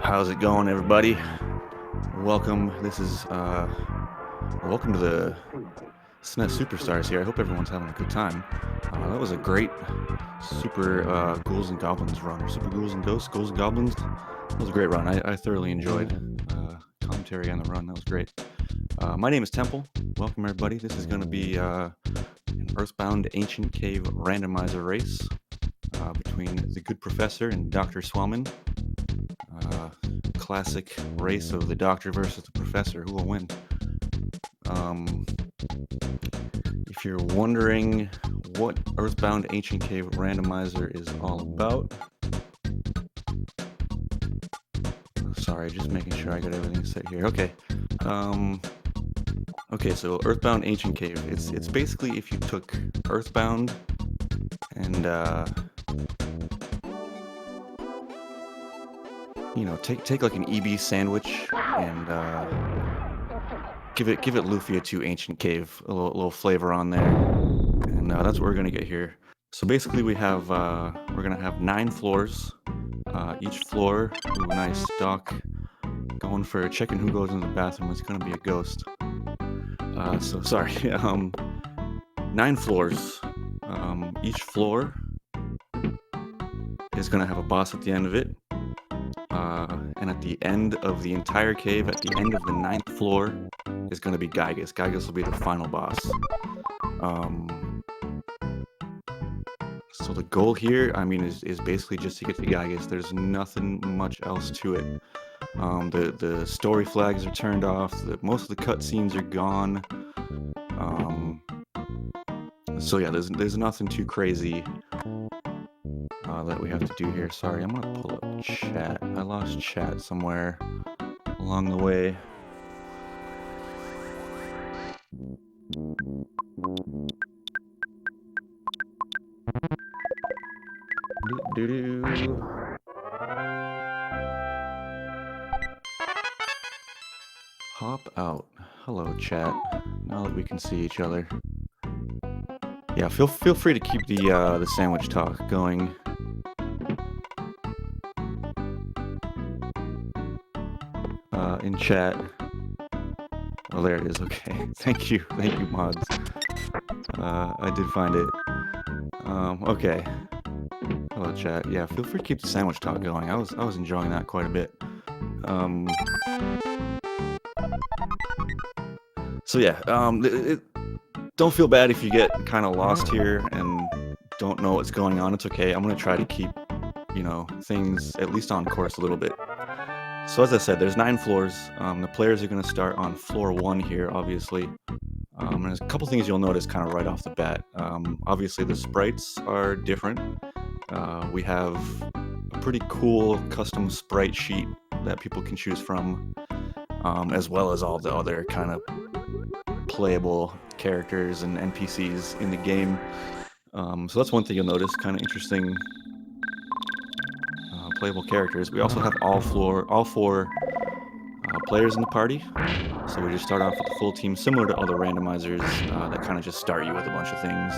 How's it going, everybody? Welcome. Welcome to the SNES Super Stars here. I hope everyone's having a good time. That was a great Super Ghouls and Goblins run, or Super Ghouls and Ghosts, Ghouls and Goblins. That was a great run. I thoroughly enjoyed commentary on the run. That was great. My name is Temple. Welcome, everybody. This is going to be an Earthbound Ancient Cave randomizer race between the Good Professor and DoctorSwellman. Classic race of the Doctor versus the Professor. Who will win? If you're wondering what Earthbound Ancient Cave randomizer is all about, sorry, just making sure I got everything set here. Okay. Okay, so Earthbound Ancient Cave. It's basically if you took Earthbound and take like an EB sandwich and give it Lufia 2 Ancient Cave, a little flavor on there, and that's what we're gonna get here. So basically, we're gonna have 9 floors. Each floor, ooh, nice Doc, going for checking who goes in the bathroom. It's gonna be a ghost. So sorry. 9 floors. Each floor is gonna have a boss at the end of it. And at the end of the entire cave, at the end of the 9th floor, is going to be Gygus. Gygus will be the final boss. So the goal here, is basically just to get to Gygus. There's nothing much else to it. The story flags are turned off. Most of the cutscenes are gone. So yeah, there's nothing too crazy that we have to do here. Sorry, I'm gonna pull up chat. I lost chat somewhere along the way. Hop out. Hello, chat. Now that we can see each other. Yeah, feel free to keep the sandwich talk going. In chat. Oh, there it is. Okay. Thank you, mods. I did find it. Okay. Hello, chat. Yeah, feel free to keep the sandwich talk going. I was enjoying that quite a bit. So yeah, don't feel bad if you get kind of lost here and don't know what's going on. It's okay. I'm gonna try to keep, things at least on course a little bit. So as I said, there's 9 floors. The players are gonna start on floor 1 here, obviously. And there's a couple things you'll notice kind of right off the bat. Obviously, the sprites are different. We have a pretty cool custom sprite sheet that people can choose from, as well as all the other kind of playable characters and NPCs in the game. So that's one thing you'll notice, kind of interesting playable characters. We also have all 4 players in the party. So we just start off with a full team, similar to other randomizers that kind of just start you with a bunch of things.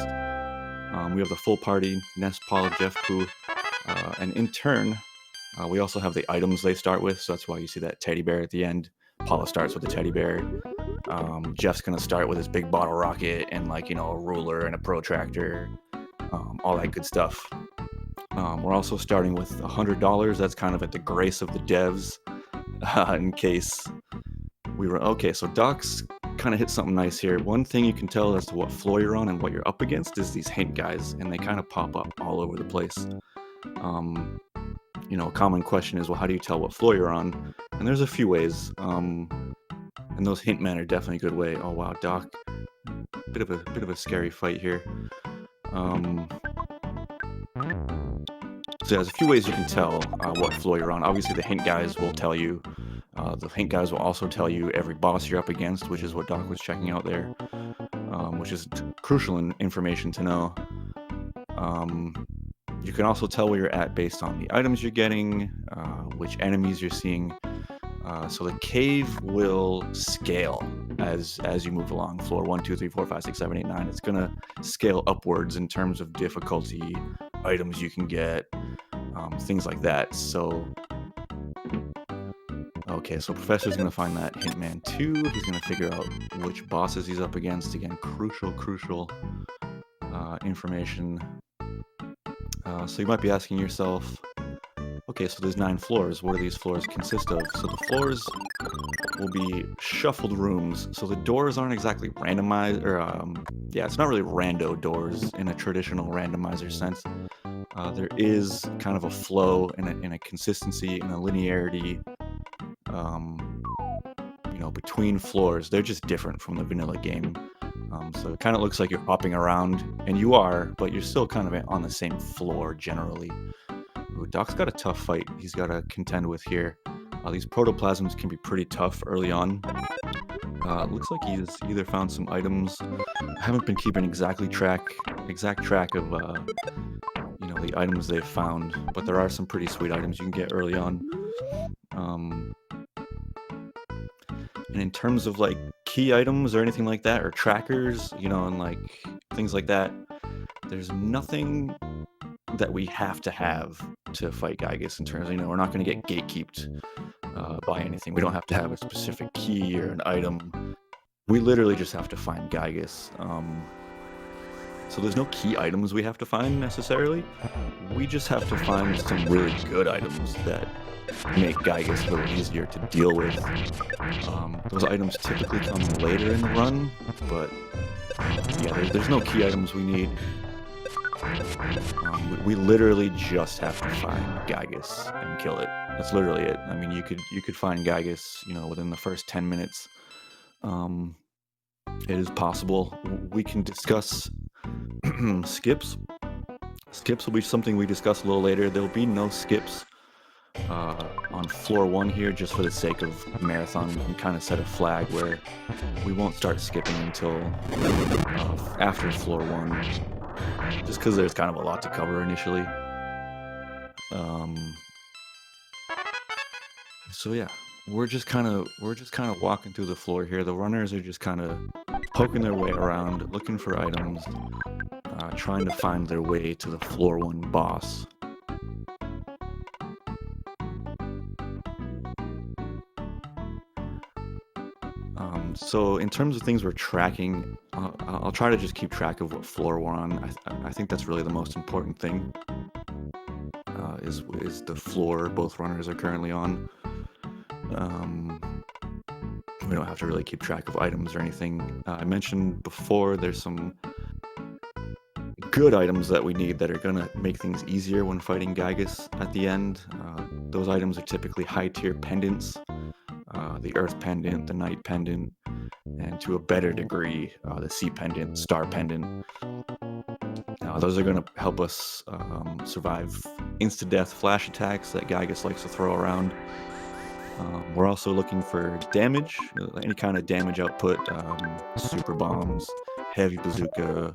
We have the full party, Ness, Paul, Jeff, Pooh, and in turn, we also have the items they start with, so that's why you see that teddy bear at the end. Paula starts with a teddy bear. Jeff's gonna start with his big bottle rocket and a ruler and a protractor, all that good stuff. We're also starting with $100. That's kind of at the grace of the devs, in case we were okay. So Doc's kind of hit something nice here. One thing you can tell as to what floor you're on and what you're up against is these hint guys, and they kind of pop up all over the place. A common question is, well, how do you tell what floor you're on? And there's a few ways. And those hint men are definitely a good way. Oh wow, Doc, bit of a scary fight here. So there's a few ways you can tell what floor you're on. Obviously, the hint guys will tell you. The hint guys will also tell you every boss you're up against, which is what Doc was checking out there, which is crucial information to know. You can also tell where you're at based on the items you're getting, which enemies you're seeing. So the cave will scale as you move along. Floor 1, 2, 3, 4, 5, 6, 7, 8, 9. It's gonna scale upwards in terms of difficulty, items you can get, things like that. So, okay, so Professor's gonna find that Hitman 2. He's gonna figure out which bosses he's up against. Again, crucial information. So you might be asking yourself, okay, so there's 9 floors. What do these floors consist of? So the floors will be shuffled rooms. So the doors aren't exactly randomized, or yeah, it's not really rando doors in a traditional randomizer sense. There is kind of a flow and a consistency and a linearity, you know, between floors. They're just different from the vanilla game. So it kind of looks like you're hopping around, and you are, but you're still kind of on the same floor generally. Ooh, Doc's got a tough fight he's got to contend with here. These protoplasms can be pretty tough early on. Looks like he's either found some items. I haven't been keeping exact track of you know, the items they've found, but there are some pretty sweet items you can get early on. And in terms of like key items or anything like that, or trackers, you know, and like things like that, there's nothing that we have to have to fight Gygus in terms of, you know, we're not going to get gatekeeped by anything. We don't have to have a specific key or an item. We literally just have to find Gygus. So there's no key items we have to find necessarily. We just have to find some really good items that make Gygus a little easier to deal with. Those items typically come later in the run, but yeah, there's no key items we need. We literally just have to find Gygus and kill it. That's literally it. I mean, you could find Gygus, you know, within the first 10 minutes. It is possible. We can discuss skips. Skips will be something we discuss a little later. There'll be no skips on floor 1 here, just for the sake of marathon. We can kind of set a flag where we won't start skipping until after floor 1, just because there's kind of a lot to cover initially. So yeah, we're just kind of walking through the floor here. The runners are just kind of poking their way around, looking for items, trying to find their way to the floor 1 boss. So in terms of things we're tracking, I'll try to just keep track of what floor we're on. I think that's really the most important thing, is the floor both runners are currently on. We don't have to really keep track of items or anything. I mentioned before there's some good items that we need that are going to make things easier when fighting Gygus at the end. Those items are typically high-tier pendants, the Earth Pendant, the Night Pendant, and to a better degree, the Sea Pendant, Star Pendant. Those are going to help us survive insta-death flash attacks that Gygus likes to throw around. We're also looking for damage, any kind of damage output, super bombs, heavy bazooka,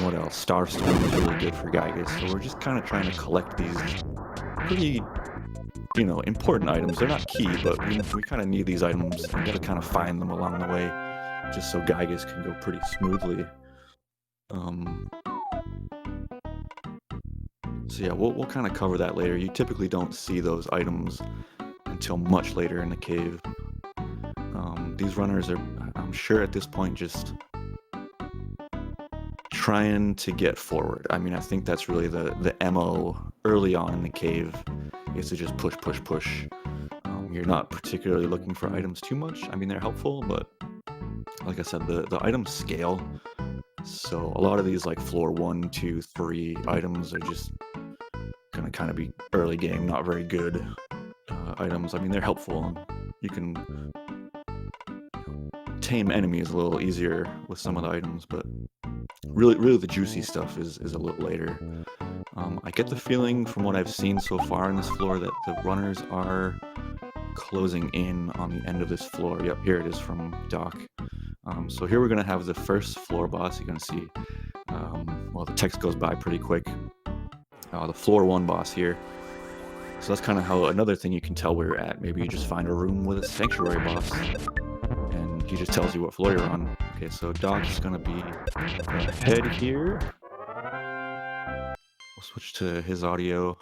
what else? Starstorm is really good for Gygus. So we're just kind of trying to collect these pretty, you know, important items. They're not key, but we kind of need these items. We got to kind of find them along the way, just so Gygus can go pretty smoothly. So yeah, we'll kind of cover that later. You typically don't see those items until much later in the cave. These runners are, I'm sure at this point, just trying to get forward. I mean, I think that's really the MO early on in the cave, is to just push. You're not particularly looking for items too much. I mean, they're helpful, but like I said, the items scale. So a lot of these like floor 1, 2, 3 items are just gonna kind of be early game, not very good items. I mean, they're helpful. You can tame enemies a little easier with some of the items, but really the juicy stuff is a little later. I get the feeling from what I've seen so far in this floor that the runners are closing in on the end of this floor. Yep, here it is from Doc. So here we're going to have the first floor boss. You're going to see, well, the text goes by pretty quick. The floor 1 boss here. So that's kind of how another thing you can tell where you're at. Maybe you just find a room with a sanctuary boss, and he just tells you what floor you're on. Okay, so Doc's going to be ahead here. switch to his audio.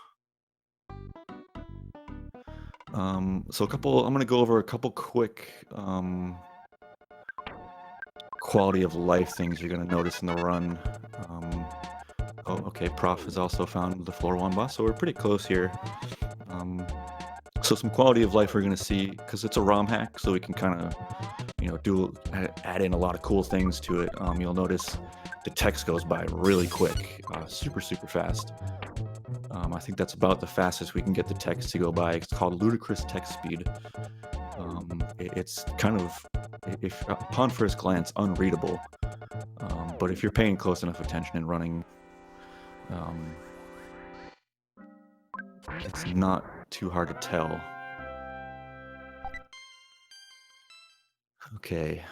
So I'm gonna go over a couple quick quality of life things you're gonna notice in the run. Um, oh, okay, Prof has also found the floor 1 boss, so we're pretty close here. So some quality of life we're gonna see, because it's a ROM hack, so we can kind of, add in a lot of cool things to it. You'll notice the text goes by really quick, super fast. I think that's about the fastest we can get the text to go by. It's called ludicrous text speed. It's kind of, if upon first glance, unreadable. But if you're paying close enough attention and running, it's not too hard to tell. Okay,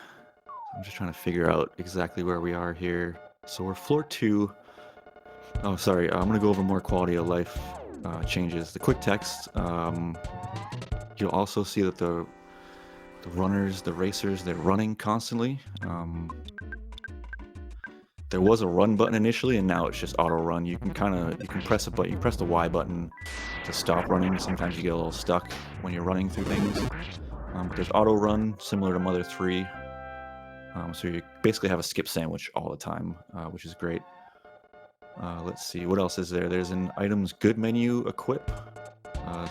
I'm just trying to figure out exactly where we are here. So we're floor 2. Oh, sorry, I'm going to go over more quality of life changes. The quick text, you'll also see that the runners, the racers, they're running constantly. There was a run button initially, and now it's just auto run. You can press it, but you press the Y button to stop running. Sometimes you get a little stuck when you're running through things. But there's auto run, similar to Mother 3. So you basically have a skip sandwich all the time, which is great. Let's see, what else is there? There's an items good menu equip.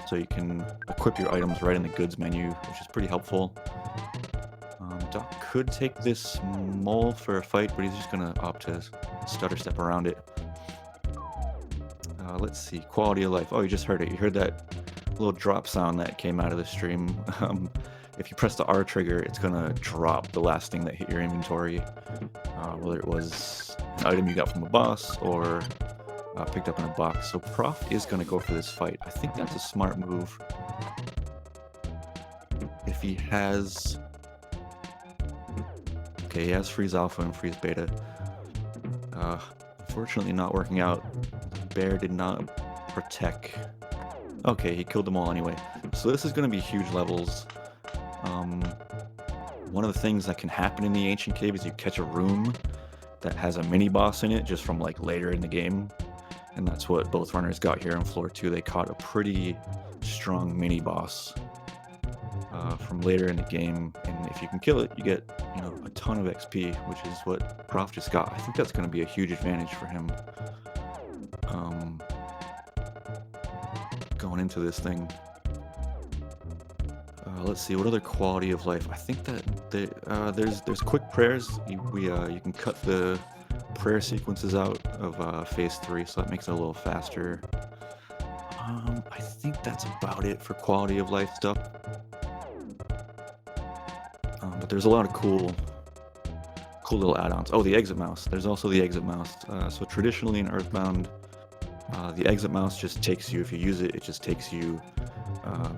So you can equip your items right in the goods menu, which is pretty helpful. Doc could take this mole for a fight, but he's just going to opt to stutter step around it. Let's see, quality of life. Oh, you just heard it. You heard that little drop sound that came out of the stream. If you press the R trigger, it's going to drop the last thing that hit your inventory, whether it was an item you got from a boss or picked up in a box. So Prof is going to go for this fight. I think that's a smart move. If he has... Okay, he has freeze alpha and freeze beta. Unfortunately not working out. Bear did not protect. Okay, he killed them all anyway. So this is going to be huge levels. One of the things that can happen in the Ancient Cave is you catch a room that has a mini boss in it just from like later in the game. And that's what both runners got here on floor 2. They caught a pretty strong mini boss from later in the game, and if you can kill it, you get a ton of XP, which is what Prof just got. I think that's going to be a huge advantage for him going into this thing. Let's see, what other quality of life? I think that there's quick prayers. You can cut the prayer sequences out of phase 3, so that makes it a little faster. I think that's about it for quality of life stuff. But there's a lot of cool little add-ons. Oh, the exit mouse. There's also the exit mouse. So traditionally in Earthbound, the exit mouse just takes you, if you use it, it just takes you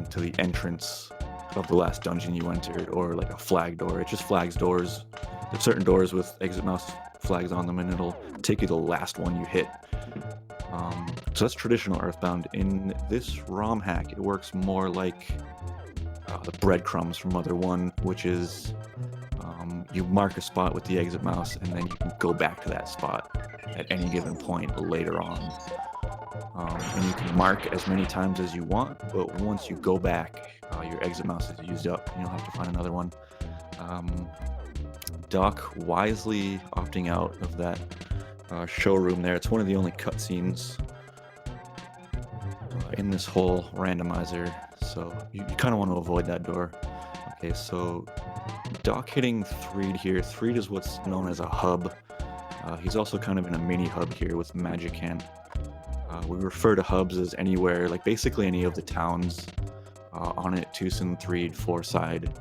to the entrance of the last dungeon you entered, or like a flag door. It just flags doors. There's certain doors with exit mouse flags on them, and it'll take you to the last one you hit. So that's traditional Earthbound. In this ROM hack, it works more like the breadcrumbs from Mother 1, which is you mark a spot with the exit mouse, and then you can go back to that spot at any given point later on. And you can mark as many times as you want, but once you go back, your exit mouse is used up, and you'll have to find another one. Doc wisely opting out of that showroom there. It's one of the only cutscenes in this whole randomizer, so you kind of want to avoid that door. Okay, so Doc hitting Threed here. Threed is what's known as a hub. He's also kind of in a mini hub here with Magicant. We refer to hubs as anywhere, like basically any of the towns on it, Tucson, Threed, Fourside,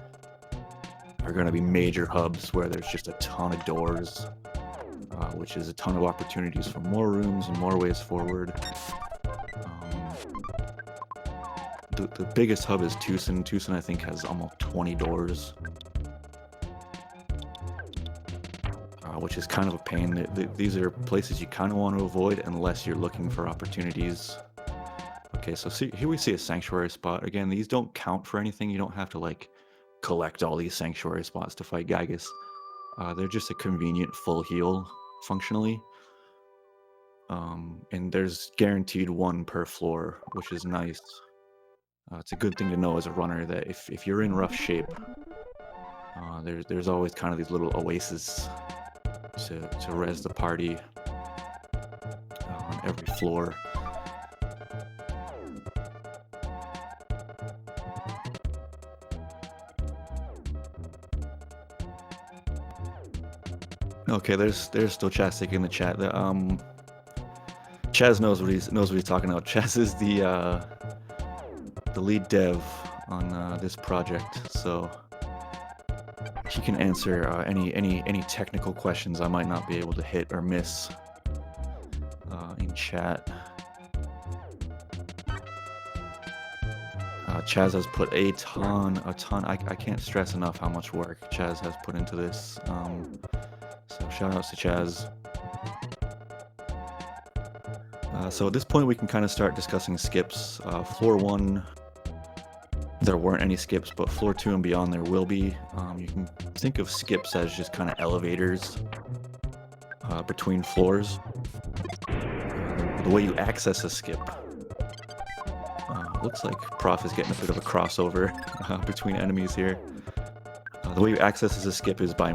are going to be major hubs where there's just a ton of doors, which is a ton of opportunities for more rooms and more ways forward. The biggest hub is Tucson. Tucson, I think, has almost 20 doors, which is kind of a pain. These are places you kind of want to avoid unless you're looking for opportunities. Okay, so here we see a sanctuary spot. Again, these don't count for anything. You don't have to like collect all these sanctuary spots to fight Gygus. They're just a convenient full heal functionally. and there's guaranteed one per floor, which is nice. It's a good thing to know as a runner that if you're in rough shape, there's always kind of these little oases to res the party on every floor. Okay, there's still Chastic in the chat. Chaz knows what he's talking about. Chaz is the lead dev on this project, so he can answer any technical questions I might not be able to hit or miss in chat. Chaz has put a ton. I can't stress enough how much work Chaz has put into this. So shout outs to Chaz. So at this point we can kind of start discussing skips. Floor 1, there weren't any skips, but floor 2 and beyond there will be. You can think of skips as just kind of elevators between floors. The way you access a skip, looks like Prof is getting a bit of a crossover between enemies here. The way you access a skip is by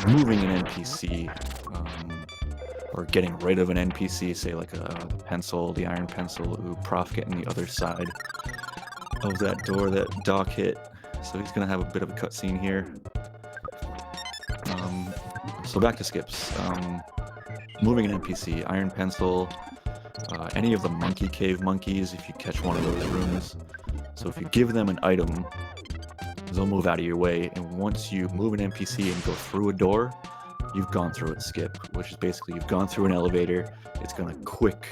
moving an NPC, or getting rid of an NPC, say like the pencil, the iron pencil. Ooh, Prof getting the other side of that door that Doc hit, so he's gonna have a bit of a cutscene here. So back to skips. Moving an NPC, iron pencil, any of the monkey cave monkeys if you catch one of those rooms. So if you give them an item, they'll move out of your way, and once you move an NPC and go through a door, you've gone through a skip, which is basically you've gone through an elevator. It's gonna quick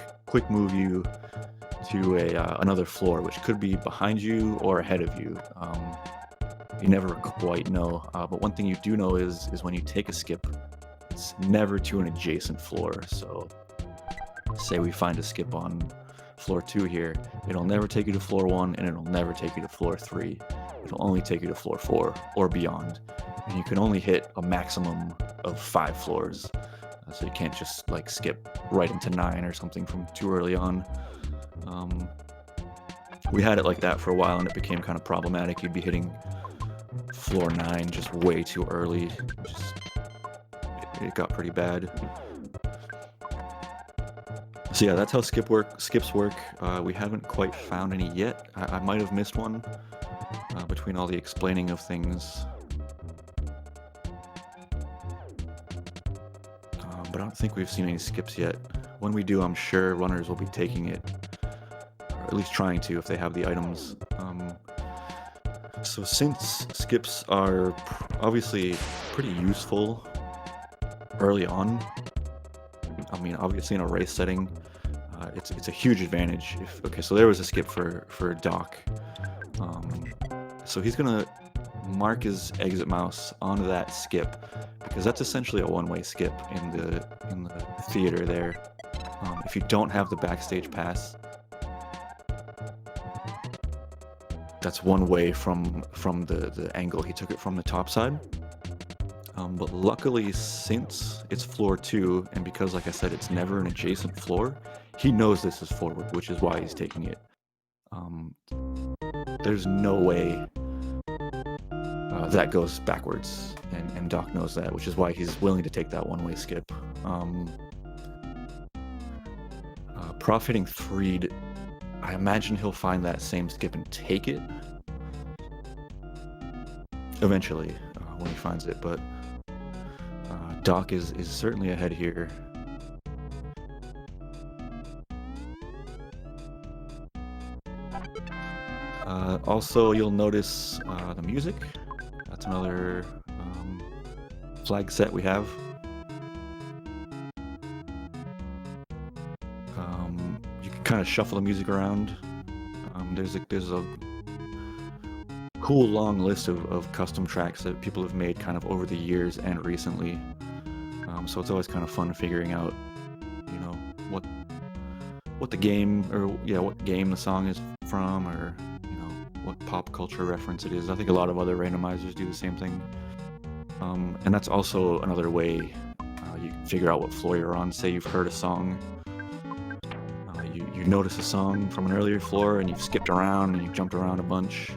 move you to another floor, which could be behind you or ahead of you. You never quite know, but one thing you do know is when you take a skip, it's never to an adjacent floor. So say we find a skip on floor 2 here, it'll never take you to floor 1, and it'll never take you to floor 3. It'll only take you to floor 4 or beyond, and you can only hit a maximum of 5 floors. So you can't just like skip right into 9 or something from too early on. We had it like that for a while, and it became kind of problematic. You'd be hitting floor 9 just way too early. It got pretty bad. So yeah, that's how skips work. We haven't quite found any yet. I might have missed one between all the explaining of things. But I don't think we've seen any skips yet. When we do, I'm sure runners will be taking it, or at least trying to if they have the items. So since skips are obviously pretty useful early on, I mean, obviously in a race setting, it's a huge advantage. So there was a skip for Doc. So he's gonna mark his exit mouse onto that skip, because that's essentially a one-way skip in the theater there. If you don't have the backstage pass, that's one way from the angle he took it from the top side. But luckily, since it's floor 2, and because, like I said, it's never an adjacent floor, he knows this is forward, which is why he's taking it. There's no way that goes backwards, and Doc knows that, which is why he's willing to take that one-way skip. Prof hitting Freed, I imagine he'll find that same skip and take it eventually when he finds it, but Doc is certainly ahead here. Also, you'll notice the music. That's another flag set we have. You can kind of shuffle the music around. There's a cool long list of custom tracks that people have made kind of over the years and recently. So it's always kind of fun figuring out, you know, what the game, or what game the song is from, or what pop culture reference it is. I think a lot of other randomizers do the same thing. And that's also another way you can figure out what floor you're on. Say you've heard a song you notice a song from an earlier floor and you've skipped around and you've jumped around a bunch.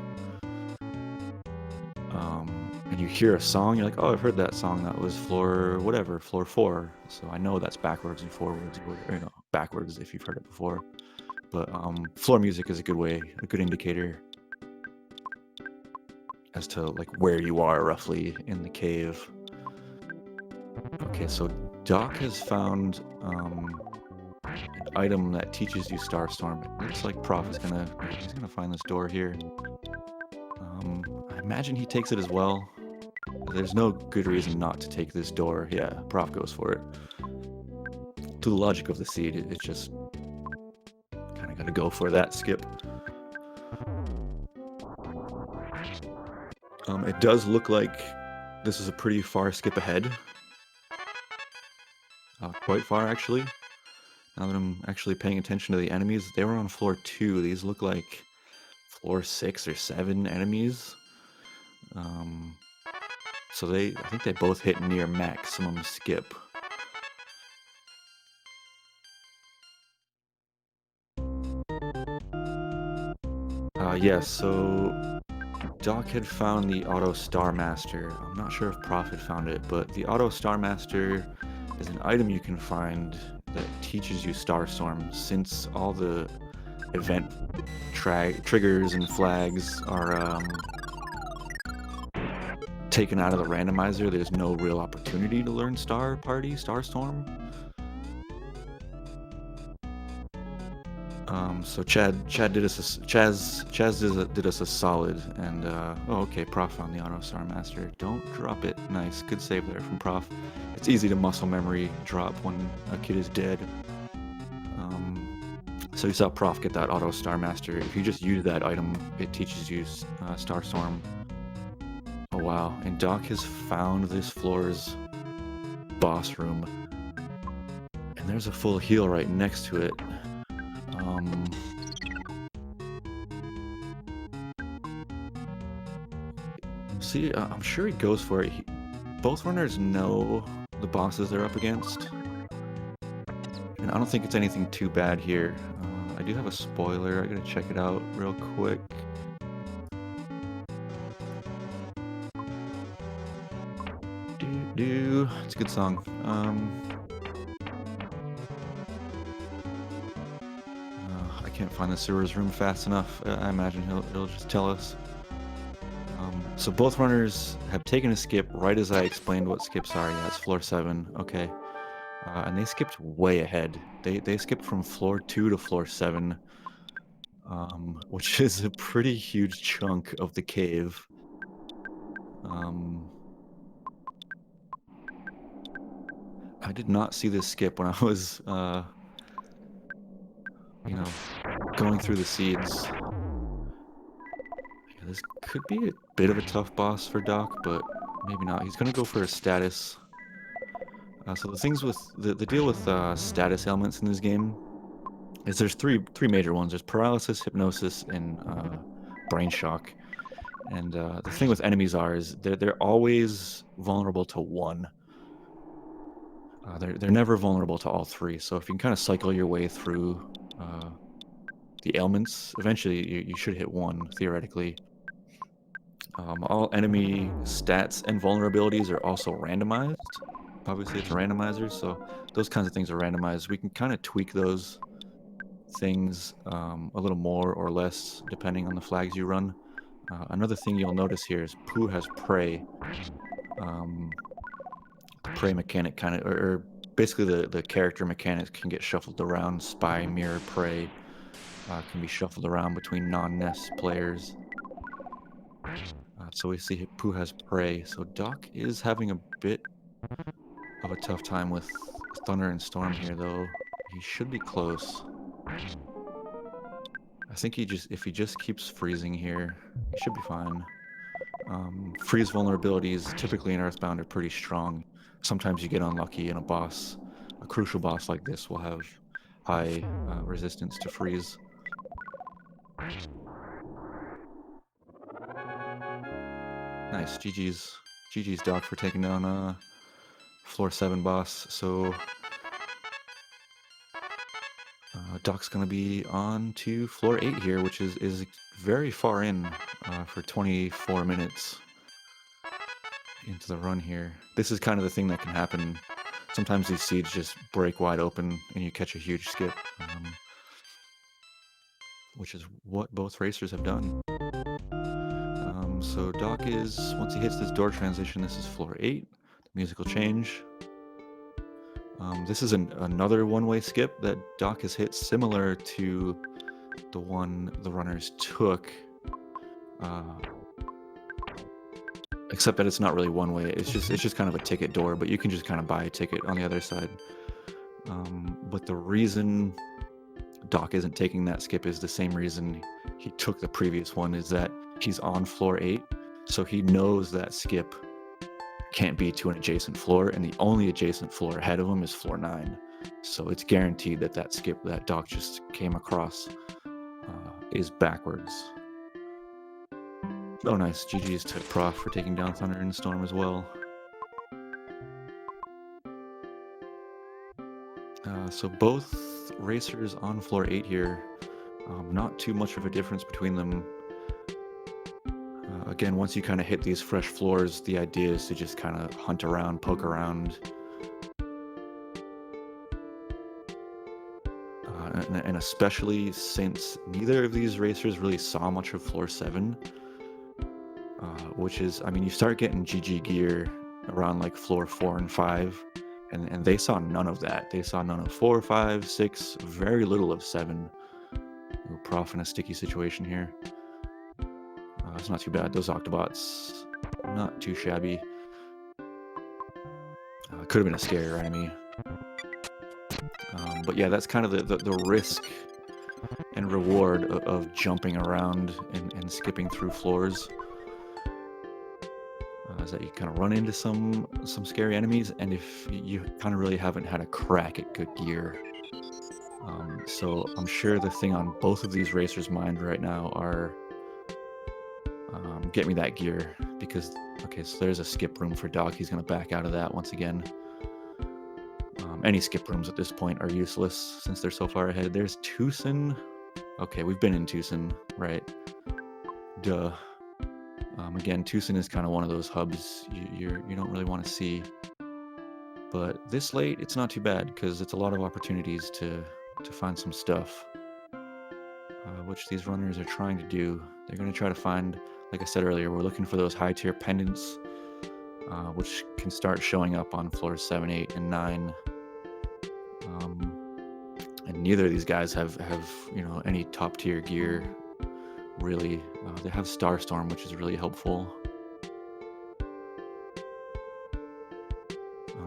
And you hear a song, you're like, oh, I've heard that song. That was floor whatever, floor 4. So I know that's backwards and forwards, or backwards if you've heard it before. But floor music is a good indicator as to like where you are roughly in the cave. Okay, so Doc has found an item that teaches you Starstorm. It looks like Prof is he's gonna find this door here. I imagine he takes it as well. There's no good reason not to take this door. Yeah, Prof goes for it. To the logic of the seed, it's just kind of gotta go for that skip. It does look like this is a pretty far skip ahead. Quite far, actually. Now that I'm actually paying attention to the enemies, they were on floor 2. These look like floor 6 or 7 enemies. So I think they both hit near maximum skip. Yes, so Doc had found the Auto Star Master. I'm not sure if Prof had found it, but the Auto Star Master is an item you can find that teaches you Starstorm, since all the event triggers and flags are taken out of the randomizer. There's no real opportunity to learn Starstorm. So Chaz did us a solid, and okay, Prof found the Auto Star Master. Don't drop it. Nice, good save there from Prof. It's easy to muscle memory drop when a kid is dead. So you saw Prof get that Auto Star Master. If you just use that item, it teaches you Starstorm. Oh wow, and Doc has found this floor's boss room. And there's a full heal right next to it. See, I'm sure he goes for it. Both runners know the bosses they're up against. And I don't think it's anything too bad here. I do have a spoiler. I gotta check it out real quick. It's a good song. I can't find the sewers room fast enough. I imagine it'll just tell us. So both runners have taken a skip right as I explained what skips are. Yeah, it's floor 7. Okay. And they skipped way ahead. They skipped from floor 2 to floor 7, which is a pretty huge chunk of the cave. I did not see this skip when I was, going through the seeds. Yeah, this could be a bit of a tough boss for Doc, but maybe not. He's gonna go for a status. So the things with the deal with status ailments in this game is there's three major ones. There's paralysis, hypnosis, and brain shock. And the thing with enemies is they're always vulnerable to one. They're never vulnerable to all 3. So if you can kind of cycle your way through the ailments, eventually you should hit 1 theoretically. All enemy stats and vulnerabilities are also randomized. Obviously, it's a randomizer, so those kinds of things are randomized. We can kind of tweak those things a little more or less depending on the flags you run. Another thing you'll notice here is Pooh has prey. The prey mechanic kind of, or basically the character mechanics can get shuffled around. Spy, mirror, prey can be shuffled around between non-NES players. So we see Pooh has prey. So Doc is having a bit of a tough time with Thunder and Storm here, though. He should be close. I think if he just keeps freezing here, he should be fine. Freeze vulnerabilities typically in Earthbound are pretty strong. Sometimes you get unlucky and a crucial boss like this will have high resistance to freeze. Nice, GG's Doc for taking down floor 7 boss. So Doc's going to be on to floor 8 here, which is very far in for 24 minutes into the run here. This is kind of the thing that can happen. Sometimes these seeds just break wide open and you catch a huge skip, which is what both racers have done. So Doc is, once he hits this door transition, this is floor 8. The music will change. This is another one-way skip that Doc has hit, similar to the one the runners took, except that it's not really one-way. It's just kind of a ticket door, but you can just kind of buy a ticket on the other side. But the reason Doc isn't taking that skip is the same reason he took the previous one, is that he's on floor 8, so he knows that skip can't be to an adjacent floor, and the only adjacent floor ahead of him is floor 9. So it's guaranteed that that skip that Doc just came across is backwards. Oh, nice. GG's to Prof for taking down Thunder and Storm as well. So both racers on floor 8 here, not too much of a difference between them. Again, once you kind of hit these fresh floors, the idea is to just kind of hunt around, poke around. And especially since neither of these racers really saw much of floor 7, which is, I mean, you start getting GG gear around like floor 4 and 5, and they saw none of that. They saw none of 4, 5, 6, very little of 7. We're Prof in a sticky situation here. It's not too bad. Those Octobots, not too shabby. Could have been a scarier enemy. But yeah, that's kind of the risk and reward of jumping around and skipping through floors. Is that you kind of run into some scary enemies, and if you kind of really haven't had a crack at good gear. So I'm sure the thing on both of these racers' mind right now are get me that gear, because okay, so there's a skip room for Doc. He's going to back out of that once again. Any skip rooms at this point are useless since they're so far ahead. There's Tucson. Okay, we've been in Tucson, right? Duh. Again, Tucson is kind of one of those hubs you don't really want to see. But this late, it's not too bad, because it's a lot of opportunities to find some stuff, which these runners are trying to do. They're going to try to find, like I said earlier, we're looking for those high tier pendants, which can start showing up on floors 7, 8, and 9. And neither of these guys have any top tier gear, really. They have Starstorm, which is really helpful.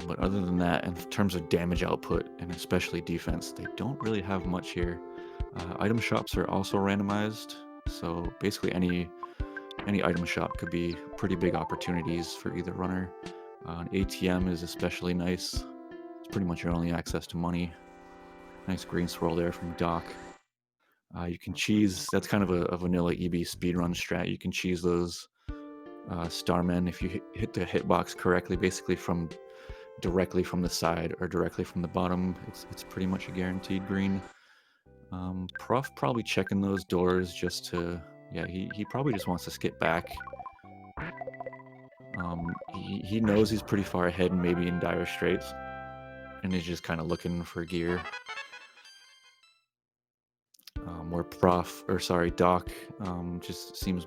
But other than that, in terms of damage output and especially defense, they don't really have much here. Item shops are also randomized, so basically any item shop could be pretty big opportunities for either runner. An ATM is especially nice. It's pretty much your only access to money. Nice green swirl there from Doc. You can cheese, that's kind of a vanilla EB speedrun strat. You can cheese those Starmen if you hit the hitbox correctly, basically directly from the side or directly from the bottom. It's pretty much a guaranteed green. Prof probably checking those doors just to, yeah, he probably just wants to skip back. He knows he's pretty far ahead and maybe in dire straits, and is just kind of looking for gear. Where Doc just seems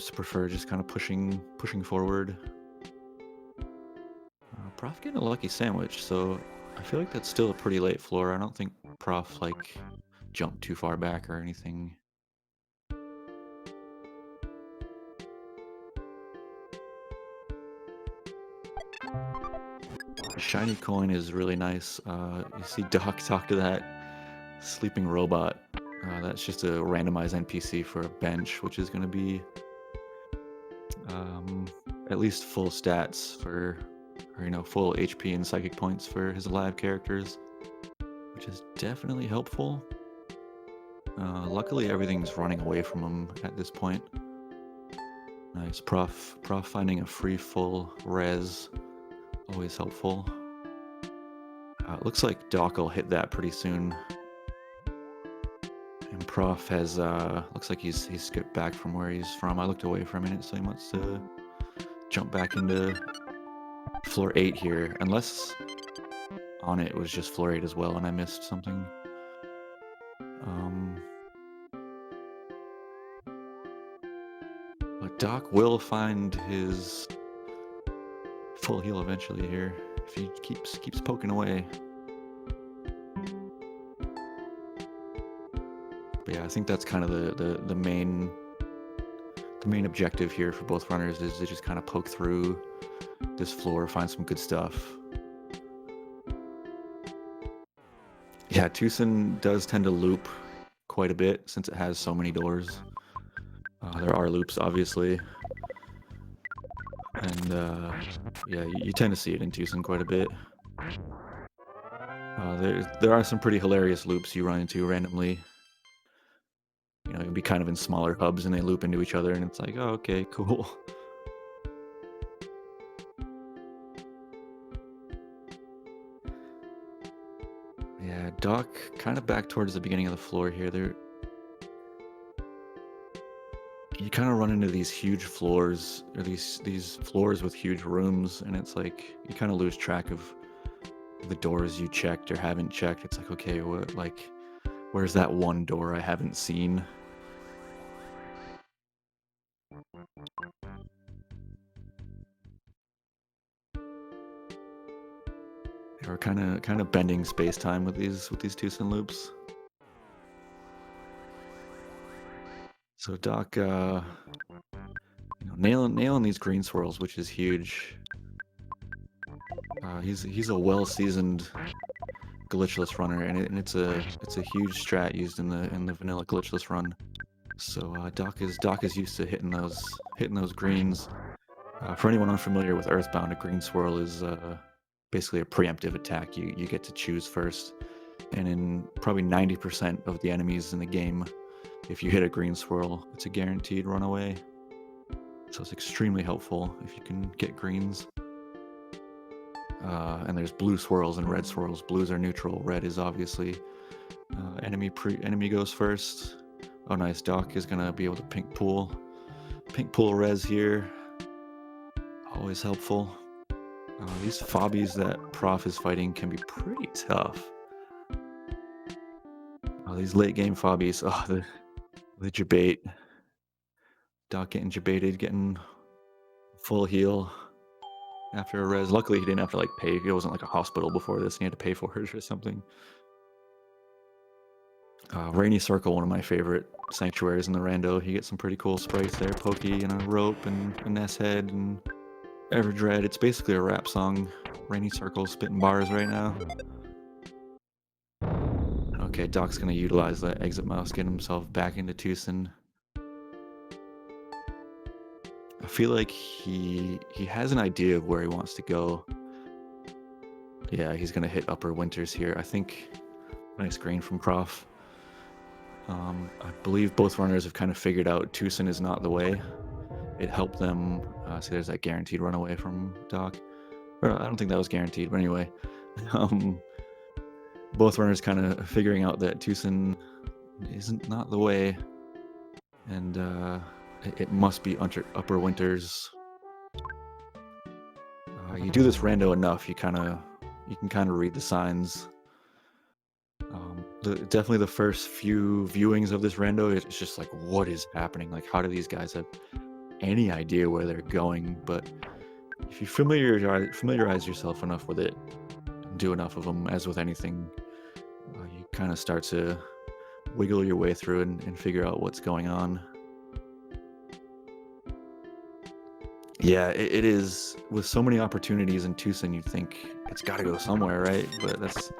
to prefer just kind of pushing forward. Prof getting a lucky sandwich, so I feel like that's still a pretty late floor. I don't think Prof jumped too far back or anything. Shiny coin is really nice. You see Doc talk to that sleeping robot. That's just a randomized NPC for a bench, which is going to be at least full stats full HP and psychic points for his alive characters, which is definitely helpful. Luckily, everything's running away from him at this point. Nice. Prof finding a free full res, always helpful. It looks like Doc will hit that pretty soon. And Prof has, looks like he's skipped back from where he's from. I looked away for a minute, so he wants to jump back into floor 8 here. Unless on it was just floor 8 as well and I missed something. But Doc will find his full heal eventually here if he keeps poking away. But yeah, I think that's kind of the main objective here for both runners is to just kind of poke through this floor, find some good stuff. Yeah, Tucson does tend to loop quite a bit since it has so many doors. There are loops, obviously. And yeah, you tend to see it in Tucson quite a bit. There are some pretty hilarious loops you run into randomly. You know, you'll be kind of in smaller hubs and they loop into each other and it's like, oh, okay, cool. Yeah, Doc kind of back towards the beginning of the floor here. You kind of run into these huge floors, or these floors with huge rooms, and it's like you kind of lose track of the doors you checked or haven't checked. It's like, okay, where's that one door I haven't seen? We're kind of bending space-time with these Tucson loops. So Doc, you know, nailing these green swirls, which is huge. He's a well-seasoned glitchless runner, and it's a huge strat used in the vanilla glitchless run. So Doc is used to hitting those greens. For anyone unfamiliar with Earthbound, a green swirl is basically a preemptive attack. You get to choose first, and in probably 90% of the enemies in the game, if you hit a green swirl, it's a guaranteed runaway. So it's extremely helpful if you can get greens. And there's blue swirls and red swirls. Blues are neutral. Red is obviously enemy goes first. Oh, nice. Doc is gonna be able to pink pool res here. Always helpful. These fobbies that Prof is fighting can be pretty tough. These late game fobbies. Oh, the jabate. Doc getting jabated, getting full heal after a res. Luckily, he didn't have to like pay. It wasn't like a hospital before this. And he had to pay for it or something. Rainy Circle, one of my favorite sanctuaries in the rando. You get some pretty cool sprites there. Pokey and a rope and a Ness head and Everdread. It's basically a rap song. Rainy Circle spitting bars right now. Okay, Doc's gonna utilize that exit mouse, get himself back into Tucson. I feel like he has an idea of where he wants to go. Yeah, he's gonna hit upper winters here. I think nice green from Prof. I believe both runners have kind of figured out Tucson is not the way. It helped them. See, there's that guaranteed runaway from Doc. Or, I don't think that was guaranteed, but anyway. Both runners kind of figuring out that Tucson isn't not the way. And it must be upper winters. You do this rando enough, you can kind of read the signs. Definitely the first few viewings of this rando, it's just like, what is happening? Like, how do these guys have any idea where they're going? But if you familiarize yourself enough with it, and do enough of them, as with anything, you kind of start to wiggle your way through and figure out what's going on. Yeah, it is. With so many opportunities in Tucson, you'd think it's got to go somewhere, right? But that's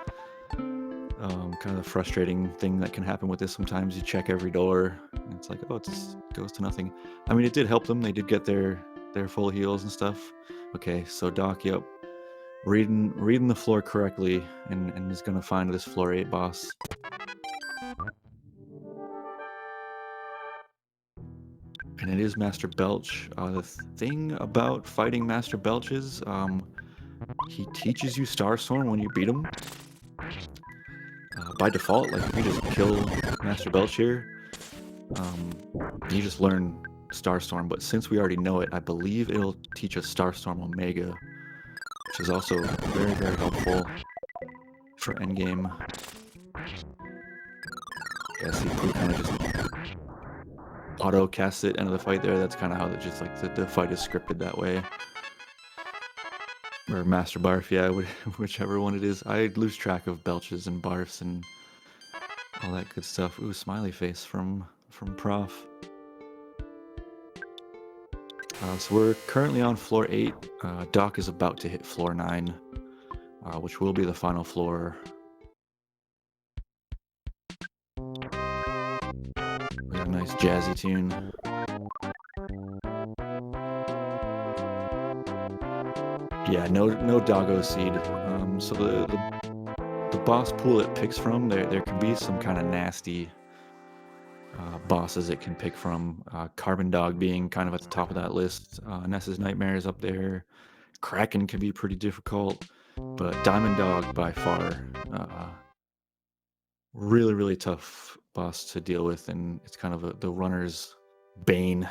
kind of the frustrating thing that can happen with this. Sometimes you check every door, and it's like, oh, it goes to nothing. I mean, it did help them. They did get their full heals and stuff. Okay, so Doc, yep, reading the floor correctly, and is gonna find this floor 8 boss. And it is Master Belch. The thing about fighting Master Belch is he teaches you Starstorm when you beat him. By default, like if you just kill Master Belch here, you just learn Starstorm. But since we already know it, I believe it'll teach us Starstorm Omega, which is also very, very helpful for endgame. Yeah, see, Pooh kind of just auto casts it end of the fight there. That's kind of how the fight is scripted that way. Or Master Barf, yeah, whichever one it is. I lose track of Belches and Barfs and all that good stuff. Ooh, smiley face from Prof. So we're currently on floor 8. Doc is about to hit floor 9, which will be the final floor. We got a nice jazzy tune. Yeah, no doggo seed. So the boss pool it picks from, there can be some kind of nasty bosses it can pick from. Carbon Dog being kind of at the top of that list. Ness's Nightmare is up there. Kraken can be pretty difficult, but Diamond Dog by far, really, really tough boss to deal with, and it's kind of the runner's bane.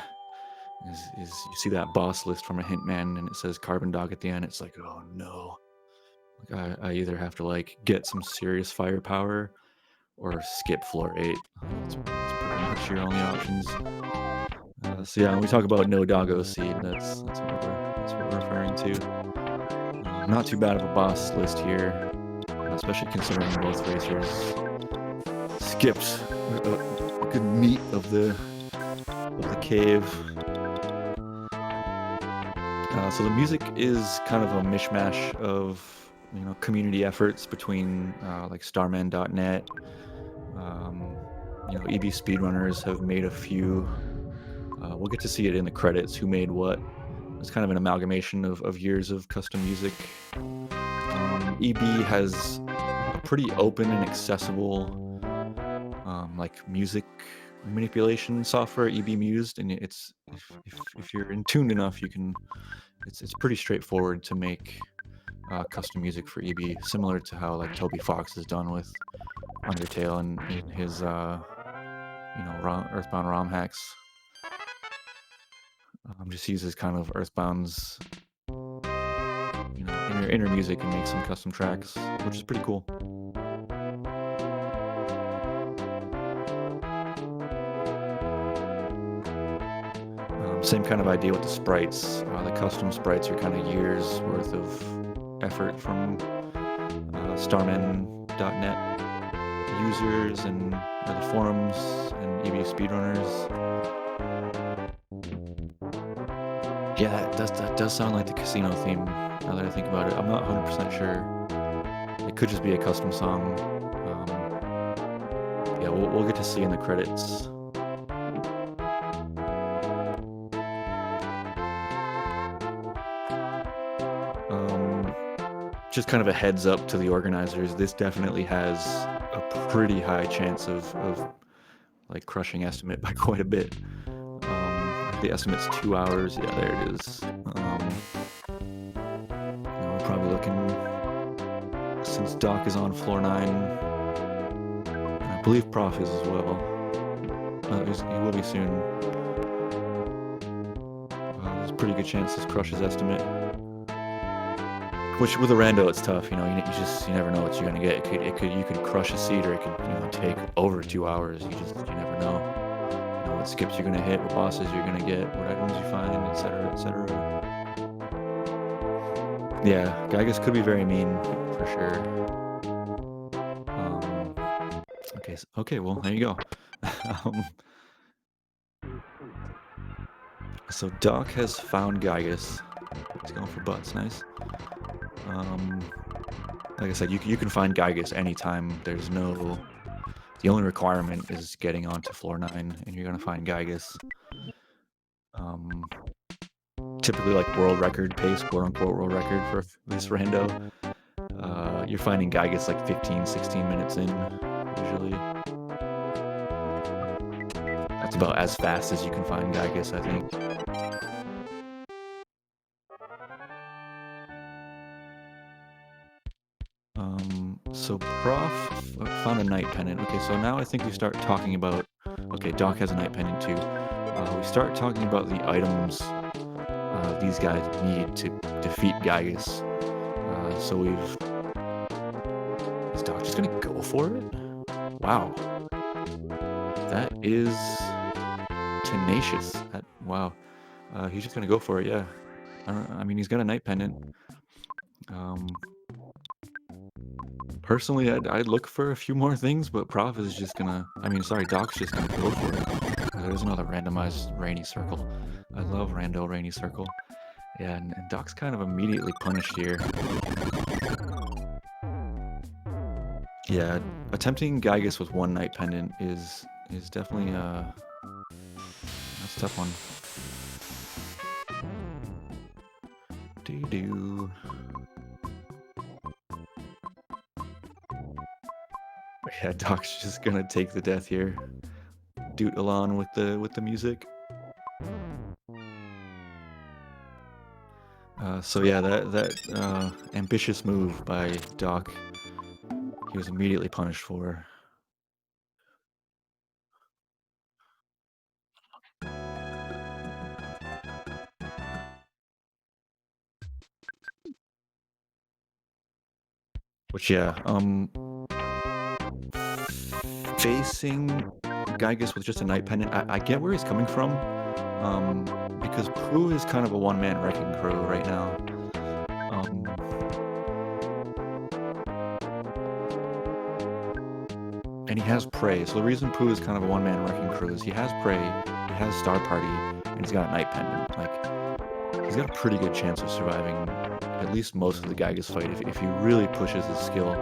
Is you see that boss list from a Hintman and it says Carbon Dog at the end, it's like, oh no. Like I either have to like get some serious firepower or skip floor 8. That's pretty much your only options. So yeah, when we talk about no doggo seed, that's what we're referring to. Not too bad of a boss list here, especially considering both racers skipped a good meat of the cave. So the music is kind of a mishmash of community efforts between like starman.net. EB speedrunners have made a few. We'll get to see it in the credits who made what. It's kind of an amalgamation of years of custom music. EB has a pretty open and accessible like music manipulation software, EB Mused, and it's if you're in tuned enough, you can. It's pretty straightforward to make custom music for EB, similar to how like Toby Fox has done with Undertale and his Earthbound ROM hacks. Just uses kind of Earthbound's inner music and makes some custom tracks, which is pretty cool. Same kind of idea with the sprites. The custom sprites are kind of years worth of effort from starman.net users and the forums and EB speedrunners. Yeah, that does sound like the casino theme, now that I think about it. I'm not 100% sure. It could just be a custom song. Yeah, we'll get to see in the credits. Just kind of a heads up to the organizers, this definitely has a pretty high chance of like crushing estimate by quite a bit. The estimate's 2 hours. Yeah, there it is. We're probably looking, since Doc is on floor 9, and I believe Prof is as well. He will be soon. There's a pretty good chance this crushes estimate. Which with a rando, it's tough. You never know what you're gonna get. You could crush a seed, or it could take over 2 hours. You never know. What skips you're gonna hit, what bosses you're gonna get, what items you find, etc., etc. Yeah, Gygas could be very mean for sure. Okay, well there you go. So Doc has found Gygas. He's going for butts, nice. Like I said, you can find Gygas anytime. The only requirement is getting onto floor 9, and you're gonna find Gygas. Typically like world record pace, quote unquote world record for this rando. You're finding Gygas like 15-16 minutes in, usually. That's about as fast as you can find Gygas, I think. Knight Pendant. Okay, so now I think we start talking about... Okay, Doc has a Knight Pendant too. We start talking about the items these guys need to defeat Gygus. So we've... Is Doc just gonna go for it? Wow. That is tenacious. Wow. He's just gonna go for it, yeah. I mean, he's got a Knight Pendant. Personally, I'd look for a few more things, but Prof is just gonna... I mean, sorry, Doc's just gonna go for it. There's another randomized Rainy Circle. I love Rando Rainy Circle. Yeah, and Doc's kind of immediately punished here. Yeah, attempting Gygus with one Knight Pendant is definitely that's a tough one. Doo-doo. Yeah, Doc's just gonna take the death here. Doot along with the music. So yeah, that ambitious move by Doc, he was immediately punished for. Which, yeah, facing Gygus with just a Knight Pendant, I get where he's coming from, because Pooh is kind of a one-man wrecking crew right now. And he has Prey, so the reason Pooh is kind of a one-man wrecking crew is he has Prey, he has Star Party, and he's got a Knight Pendant. Like, he's got a pretty good chance of surviving at least most of the Gygus fight if he really pushes his skill.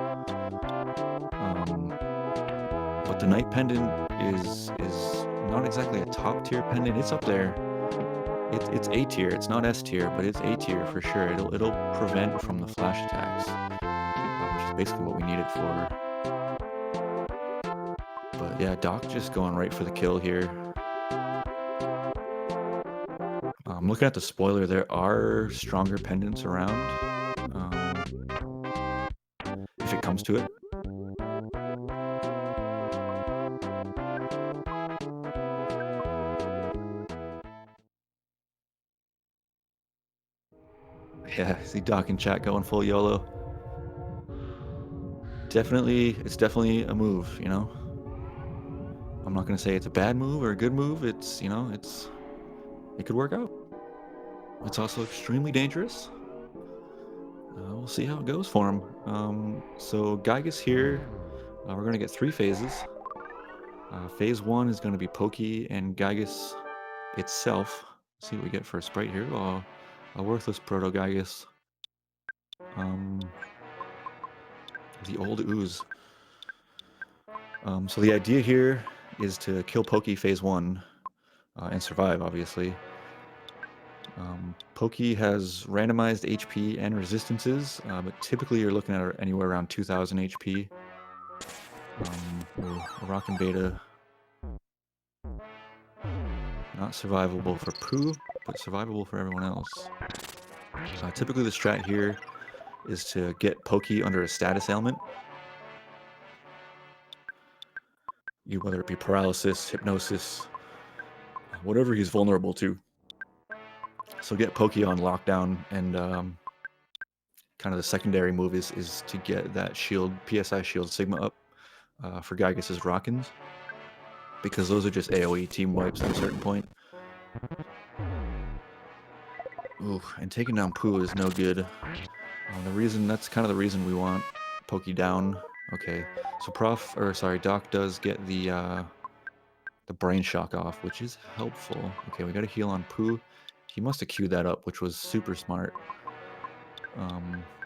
But the Knight Pendant is not exactly a top-tier pendant. It's up there. It's A tier. It's not S tier, but it's A tier for sure. It'll prevent from the flash attacks, which is basically what we need it for. But yeah, Doc just going right for the kill here. Looking at the spoiler, there are stronger pendants around, if it comes to it. Yeah, see Doc in chat going full YOLO. It's definitely a move, you know? I'm not gonna say it's a bad move or a good move. It's, you know, it could work out. It's also extremely dangerous. We'll see how it goes for him. So Gygus here, we're gonna get 3 phases. Phase 1 is gonna be Pokey and Gygus itself. Let's see what we get for a sprite here. Oh, a worthless Proto Gygus. The old ooze. So the idea here is to kill Pokey phase 1 and survive, obviously. Pokey has randomized HP and resistances, but typically you're looking at anywhere around 2000 HP. A Rockin' Beta. Not survivable for Pooh, but survivable for everyone else. Typically the strat here is to get Pokey under a status ailment. Whether it be paralysis, hypnosis, whatever he's vulnerable to. So get Pokey on lockdown, and kind of the secondary move is to get that shield, PSI shield Sigma up for Gygus' Rockins, because those are just AoE team wipes at a certain point. Ooh, and taking down Pooh is no good. That's kind of the reason we want Pokey down. Okay, so Doc does get the brain shock off, which is helpful. Okay, we got a heal on Pooh. He must have queued that up, which was super smart.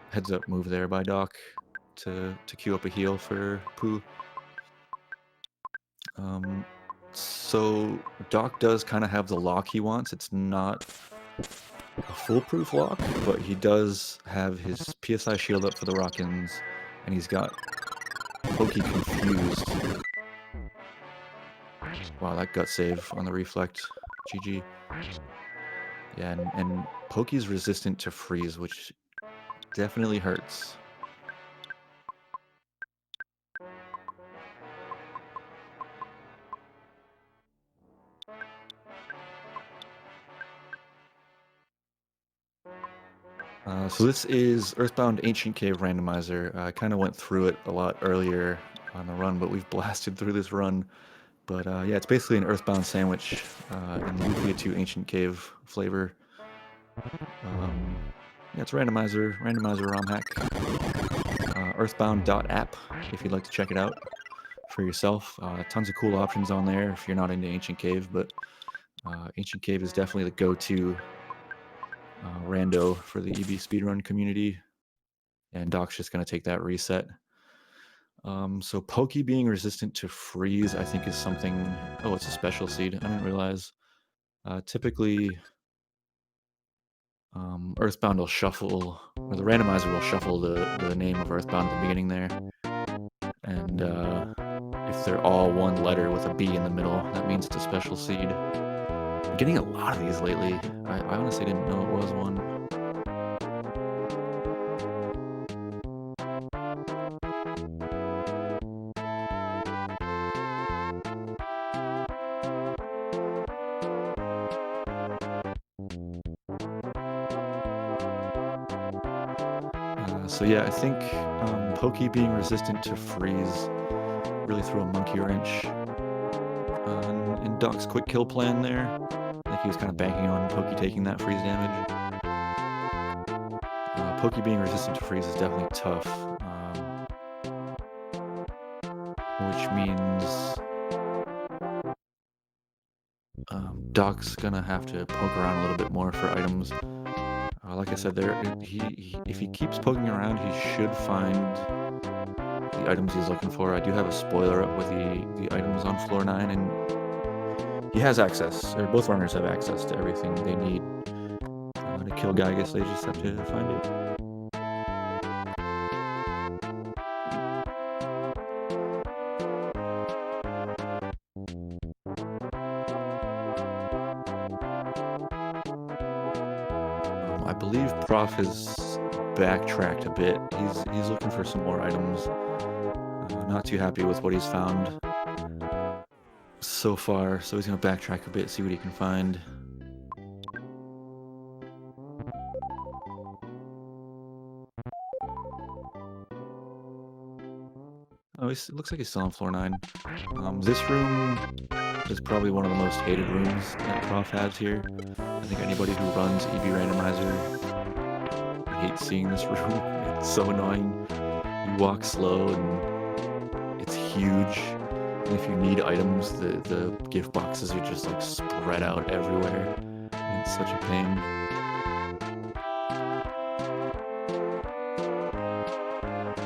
Heads up move there by Doc to queue up a heal for Pooh. So Doc does kind of have the lock he wants. It's not a foolproof lock, but he does have his PSI shield up for the Rockins, and he's got Pokey confused. Wow, that gut save on the reflect. GG. Yeah, and Pokey's resistant to freeze, which definitely hurts. So this is Earthbound Ancient Cave Randomizer. I kind of went through it a lot earlier on the run, but we've blasted through this run. But yeah, it's basically an Earthbound sandwich in Lufia 2 Ancient Cave flavor. Yeah, it's Randomizer ROM hack. Earthbound.app if you'd like to check it out for yourself. Tons of cool options on there if you're not into Ancient Cave, but Ancient Cave is definitely the go-to rando for the EB speedrun community, and Doc's just going to take that reset. So Pokey being resistant to freeze, I think, is something... Oh, it's a special seed. I didn't realize. Typically, Earthbound will shuffle, or the randomizer will shuffle the name of Earthbound at the beginning there. And if they're all one letter with a B in the middle, that means it's a special seed. I'm getting a lot of these lately. I honestly didn't know it was one. So yeah, I think Pokey being resistant to freeze really threw a monkey wrench in Doc's quick kill plan there. I think he was kind of banking on Pokey taking that freeze damage. Pokey being resistant to freeze is definitely tough, which means Doc's gonna have to poke around a little bit more for items. Like I said, if he keeps poking around, he should find the items he's looking for. I do have a spoiler up with the items on floor 9, and he has access, or both runners have access to everything they need to kill Gygus. They just have to find it. I believe Prof has backtracked a bit. He's looking for some more items. Not too happy with what he's found so far, so he's gonna backtrack a bit, see what he can find. Oh, it looks like he's still on floor 9. This room is probably one of the most hated rooms that Prof has here. I think anybody who runs EB Randomizer hates seeing this room. It's so annoying. You walk slow and it's huge. And if you need items, the gift boxes are just like spread out everywhere. And it's such a pain.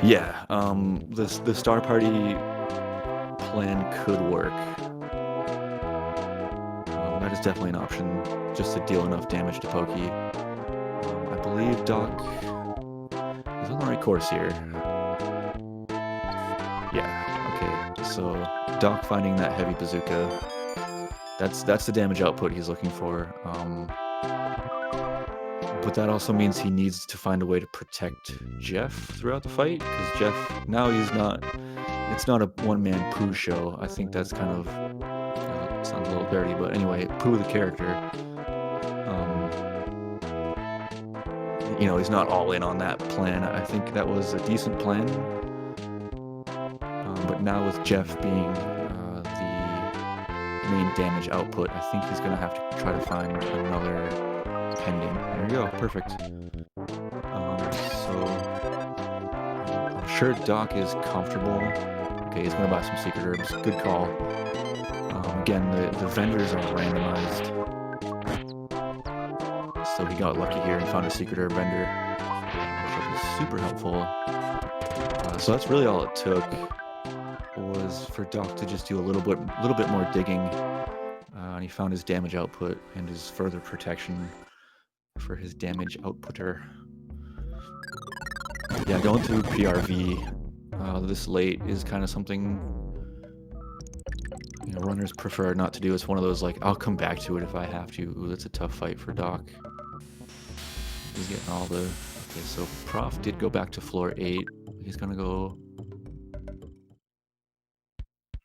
Yeah, the Star Party plan could work. That is definitely an option, just to deal enough damage to Pokey. I believe Doc is on the right course here. Yeah, okay, so Doc finding that heavy bazooka, that's the damage output he's looking for. But that also means he needs to find a way to protect Jeff throughout the fight, because Jeff, now it's not a one-man Pooh show. I think that's kind of, sounds a little dirty, but anyway, Pooh the character, he's not all in on that plan. I think that was a decent plan, but now with Jeff being the main damage output, I think he's gonna have to try to find another pendant. There we go, perfect. So I'm sure Doc is comfortable. Okay, he's gonna buy some secret herbs. Good call. Again, the vendors are randomized, so he got lucky here and found a secret herb vendor, which will be super helpful. So that's really all it took, was for Doc to just do a little bit more digging, and he found his damage output and his further protection for his damage outputter. Yeah, going through PRV this late is kind of something runners prefer not to do. It's one of those, like, I'll come back to it if I have to. Ooh, that's a tough fight for Doc. He's getting all the... Okay, so Prof did go back to floor 8. He's gonna go...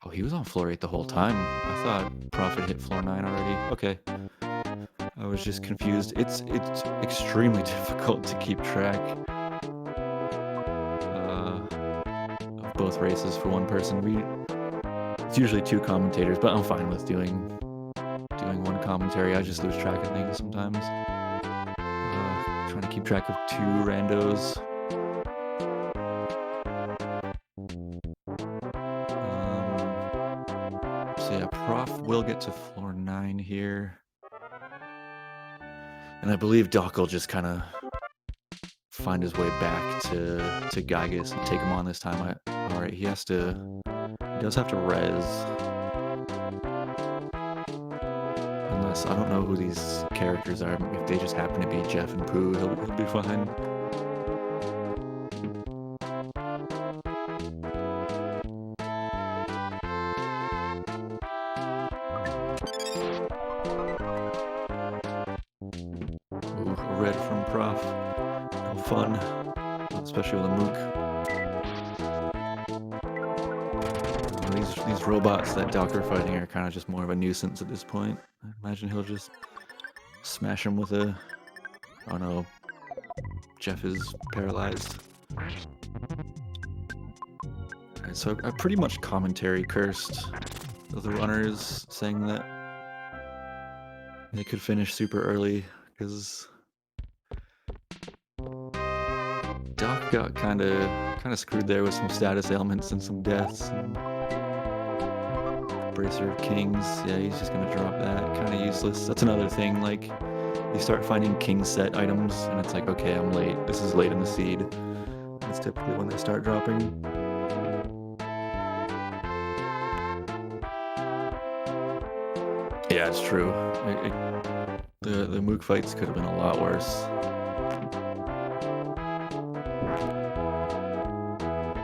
Oh, he was on floor 8 the whole time. I thought Prof had hit floor 9 already. Okay. I was just confused. It's extremely difficult to keep track of both races for one person. It's usually 2 commentators, but I'm fine with doing one commentary. I just lose track of things sometimes. Trying to keep track of 2 randos. So yeah, Prof will get to floor 9 here. And I believe Doc will just kind of find his way back to Gygus and take him on this time. Alright, he does have to res. Unless, I don't know who these characters are. If they just happen to be Jeff and Pooh, he'll be fine. Ooh, a red from Prof. No fun. Especially with a mook. These robots that Doc are fighting are kind of just more of a nuisance at this point. I imagine he'll just smash him with a... Oh no. Jeff is paralyzed. Alright, so I pretty much commentary cursed the runners, saying that they could finish super early, because Doc got kind of screwed there with some status ailments and some deaths. And Bracer of Kings, yeah, he's just gonna drop that. Kind of useless. That's another thing, like, you start finding king set items, and it's like, okay, I'm late. This is late in the seed. That's typically when they start dropping. Yeah, it's true. The mook fights could have been a lot worse.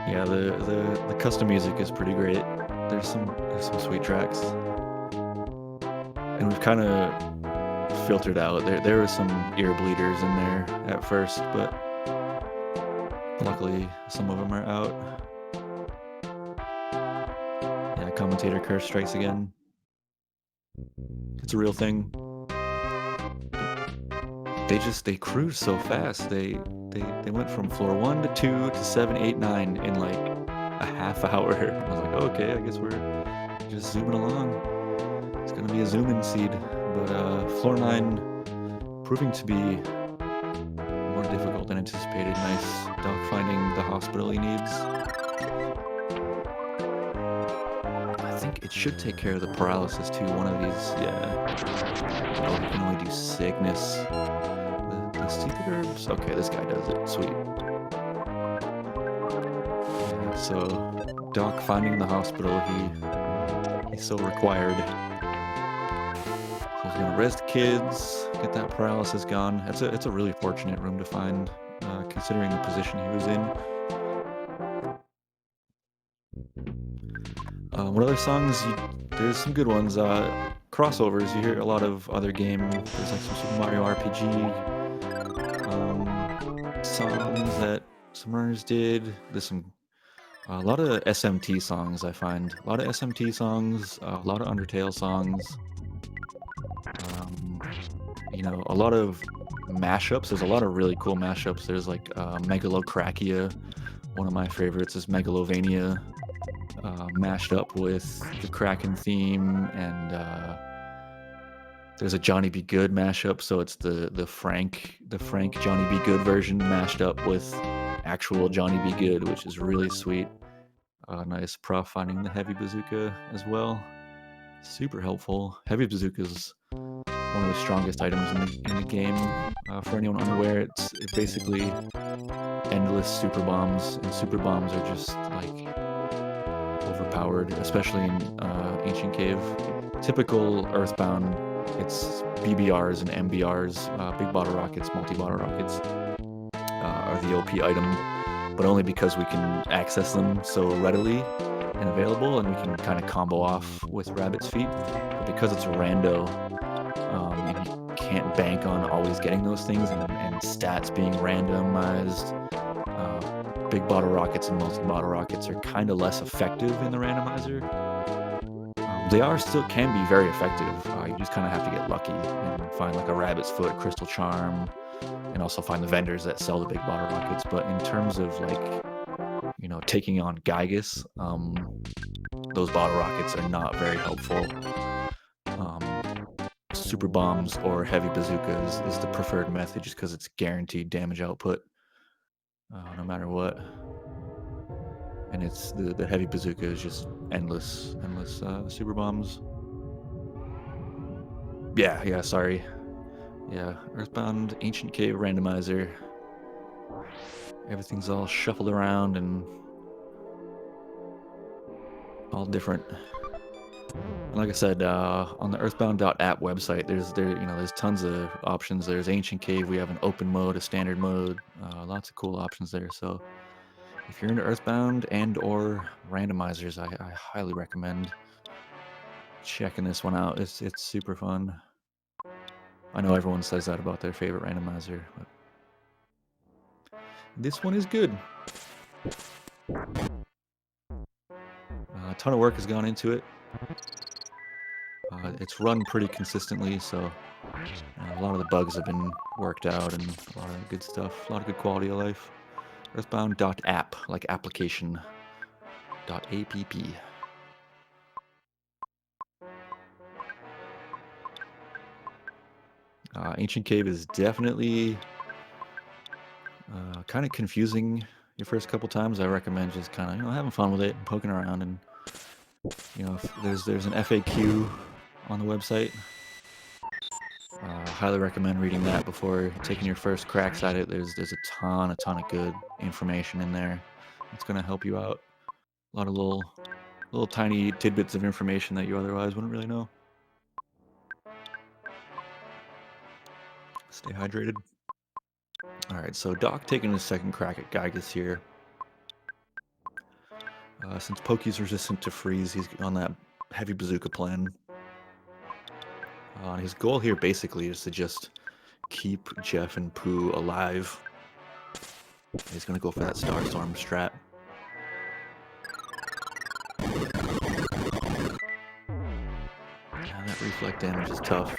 Yeah, the custom music is pretty great. There's some sweet tracks, and we've kind of filtered out. There were some ear bleeders in there at first, but luckily some of them are out. Yeah, commentator curse strikes again. It's a real thing. They cruise so fast. They went from floor 1 to 2 to 7, 8, 9 in like a half hour. I was like, okay, I guess we're just zooming along. It's gonna be a zoom-in seed, but floor 9 proving to be more difficult than anticipated. Nice Doc finding the hospital he needs. I think it should take care of the paralysis too. One of these, yeah. Oh, we can only do sickness. The secret herbs? Okay, this guy does it. Sweet. Yeah, so Doc finding the hospital he's so required. So he's gonna rest kids, get that paralysis gone. It's a really fortunate room to find, considering the position he was in. What other songs? There's some good ones. Crossovers. You hear a lot of other game. There's like some Super Mario RPG songs that some runners did. There's a lot of SMT songs. I find a lot of SMT songs, a lot of Undertale songs. You know, a lot of mashups. There's a lot of really cool mashups. There's like Megalocracia. One of my favorites is Megalovania, mashed up with the Kraken theme, and there's a Johnny B. Good mashup. So it's the Frank Johnny B. Good version mashed up with actual Johnny B. Good, which is really sweet. Nice Prof finding the heavy bazooka as well. Super helpful. Heavy bazooka is one of the strongest items in the game. For anyone unaware, it's basically endless super bombs, and super bombs are just like overpowered, especially in Ancient Cave. Typical Earthbound, it's BBRs and MBRs, big bottle rockets, multi-bottle rockets, are the OP item, but only because we can access them so readily and available, and we can kind of combo off with Rabbit's Feet. But because it's a rando, and you can't bank on always getting those things, and stats being randomized, big bottle rockets and multi-bottle rockets are kind of less effective in the randomizer. They are still can be very effective. You just kind of have to get lucky and find like a rabbit's foot, crystal charm, and also find the vendors that sell the big bottle rockets. But in terms of like, you know, taking on Gygus, those bottle rockets are not very helpful. Super bombs or heavy bazookas is the preferred method just because it's guaranteed damage output no matter what. And it's the heavy bazooka is just endless super bombs. Yeah, sorry. Yeah, Earthbound, Ancient Cave, Randomizer. Everything's all shuffled around and all different. And like I said, on the Earthbound.app website, there's tons of options. There's Ancient Cave. We have an open mode, a standard mode, lots of cool options there. So if you're into Earthbound and or randomizers, I highly recommend checking this one out. It's super fun. I know everyone says that about their favorite randomizer, but this one is good. A ton of work has gone into it. It's run pretty consistently, so a lot of the bugs have been worked out and a lot of good stuff, a lot of good quality of life. Earthbound.app, like application. .app. Ancient Cave is definitely kind of confusing your first couple times. I recommend just kind of having fun with it and poking around, and if there's an FAQ on the website. Highly recommend reading that before taking your first cracks at it. There's a ton of good information in there. It's gonna help you out. A lot of little tiny tidbits of information that you otherwise wouldn't really know. Stay hydrated. All right, so Doc taking his second crack at Gygus here. Since Pokey's resistant to freeze, he's on that heavy bazooka plan. His goal here basically is to just keep Jeff and Pooh alive. He's gonna go for that Starstorm strat. Yeah, that reflect damage is tough.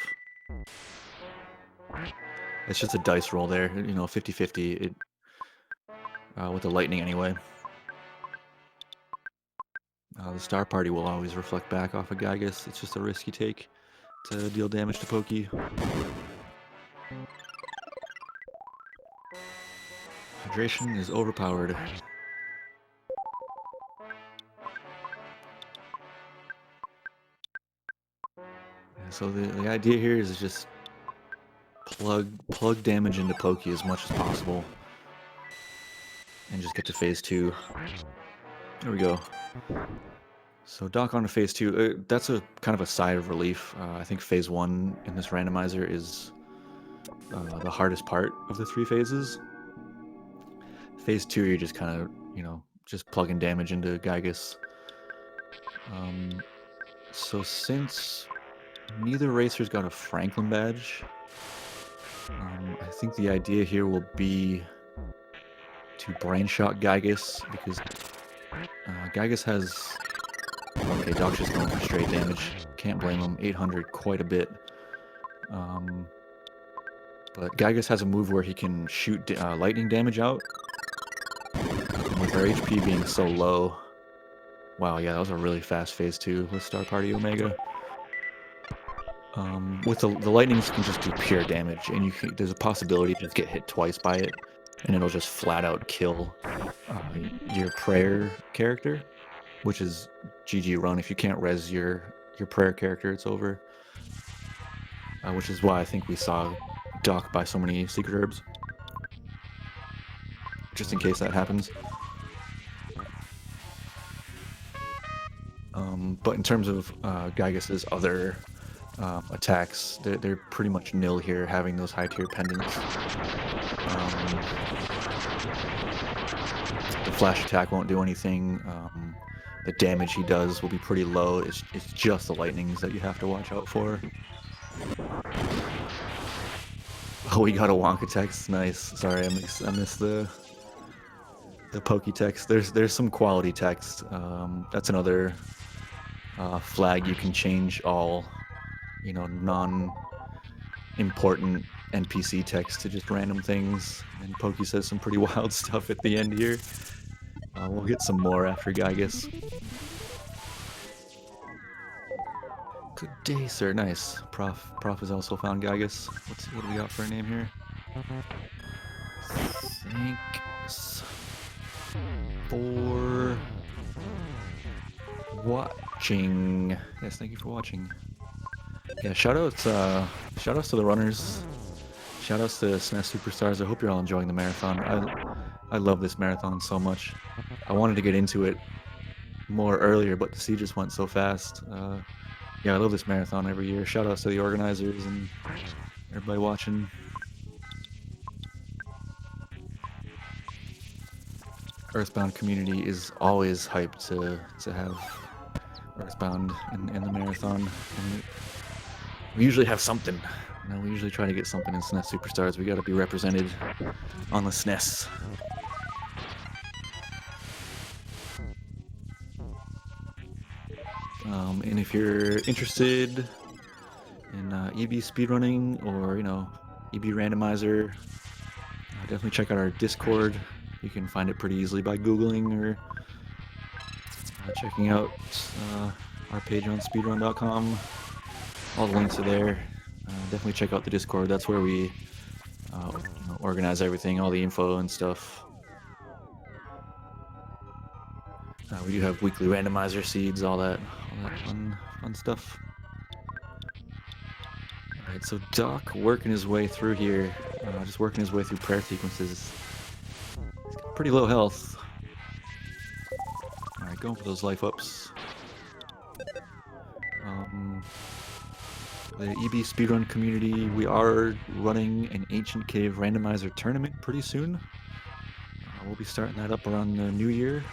It's just a dice roll there, 50-50 with the lightning anyway. The Star Party will always reflect back off of Gygus. It's just a risk you take to deal damage to Pokey. Hydration is overpowered. So the idea here is just plug damage into Pokey as much as possible and just get to phase 2. There we go. So Doc on to phase 2. That's a kind of a sigh of relief. I think phase 1 in this randomizer is the hardest part of the 3 phases. Phase 2, you're just kind of, just plugging damage into Gygus. So since neither racer's got a Franklin badge, I think the idea here will be to brain shot Gygus, because Gygus has... Okay, Doc's just going for straight damage. Can't blame him. 800, quite a bit. But Gygus has a move where he can shoot lightning damage out. And with our HP being so low... Wow, yeah, that was a really fast phase 2 with Star Party Omega. With the lightnings can just do pure damage, and there's a possibility to just get hit twice by it, and it'll just flat out kill your prayer character, which is GG run. If you can't res your prayer character, it's over. Which is why I think we saw Doc buy so many secret herbs, just in case that happens. But in terms of Gygus's other attacks, they're pretty much nil here, having those high tier pendants. The flash attack won't do anything. The damage he does will be pretty low. It's just the lightnings that you have to watch out for. Oh, we got a Wonka text. Nice. Sorry, I missed the Poke text. There's some quality text. That's another flag, you can change all, you know, non-important NPC text to just random things. And Pokey says some pretty wild stuff at the end here. We'll get some more after Gygus. Good day, sir. Nice. Prof has also found Gygus. What do we got for a name here? Thanks for watching. Yes, thank you for watching. Yeah, shoutouts to the runners. Shoutouts to SNES Super Stars. I hope you're all enjoying the marathon. I love this marathon so much. I wanted to get into it more earlier, but the siege just went so fast. Yeah, I love this marathon every year. Shoutouts to the organizers and everybody watching. Earthbound community is always hyped to have Earthbound in the marathon. And we usually have something. You know, we usually try to get something in SNES Super Stars. We got to be represented on the SNES. And if you're interested in EB speedrunning or, you know, EB Randomizer, definitely check out our Discord. You can find it pretty easily by Googling or checking out our page on speedrun.com. All the links are there. Definitely check out the Discord. That's where we you know, organize everything, all the info and stuff. We do have weekly randomizer seeds, all that fun stuff. All right, so Doc working his way through here, just working his way through prayer sequences. He's got pretty low health. All right, going for those life ups. The EB speedrun community, we are running an Ancient Cave randomizer tournament pretty soon. We'll be starting that up around the new year.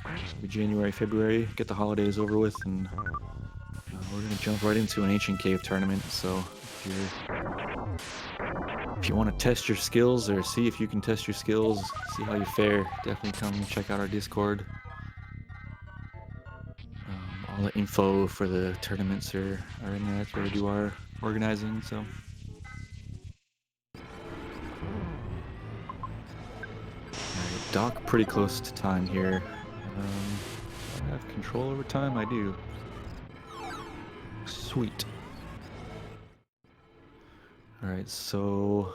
It'll be January, February, get the holidays over with, and we're going to jump right into an Ancient Cave tournament. So if you want to test your skills or see if you can test your skills, see how you fare, definitely come check out our Discord. All the info for the tournaments are in there. That's where we do our organizing. So. Alright, Doc pretty close to time here. Do I have control over time? I do. Sweet. Alright, so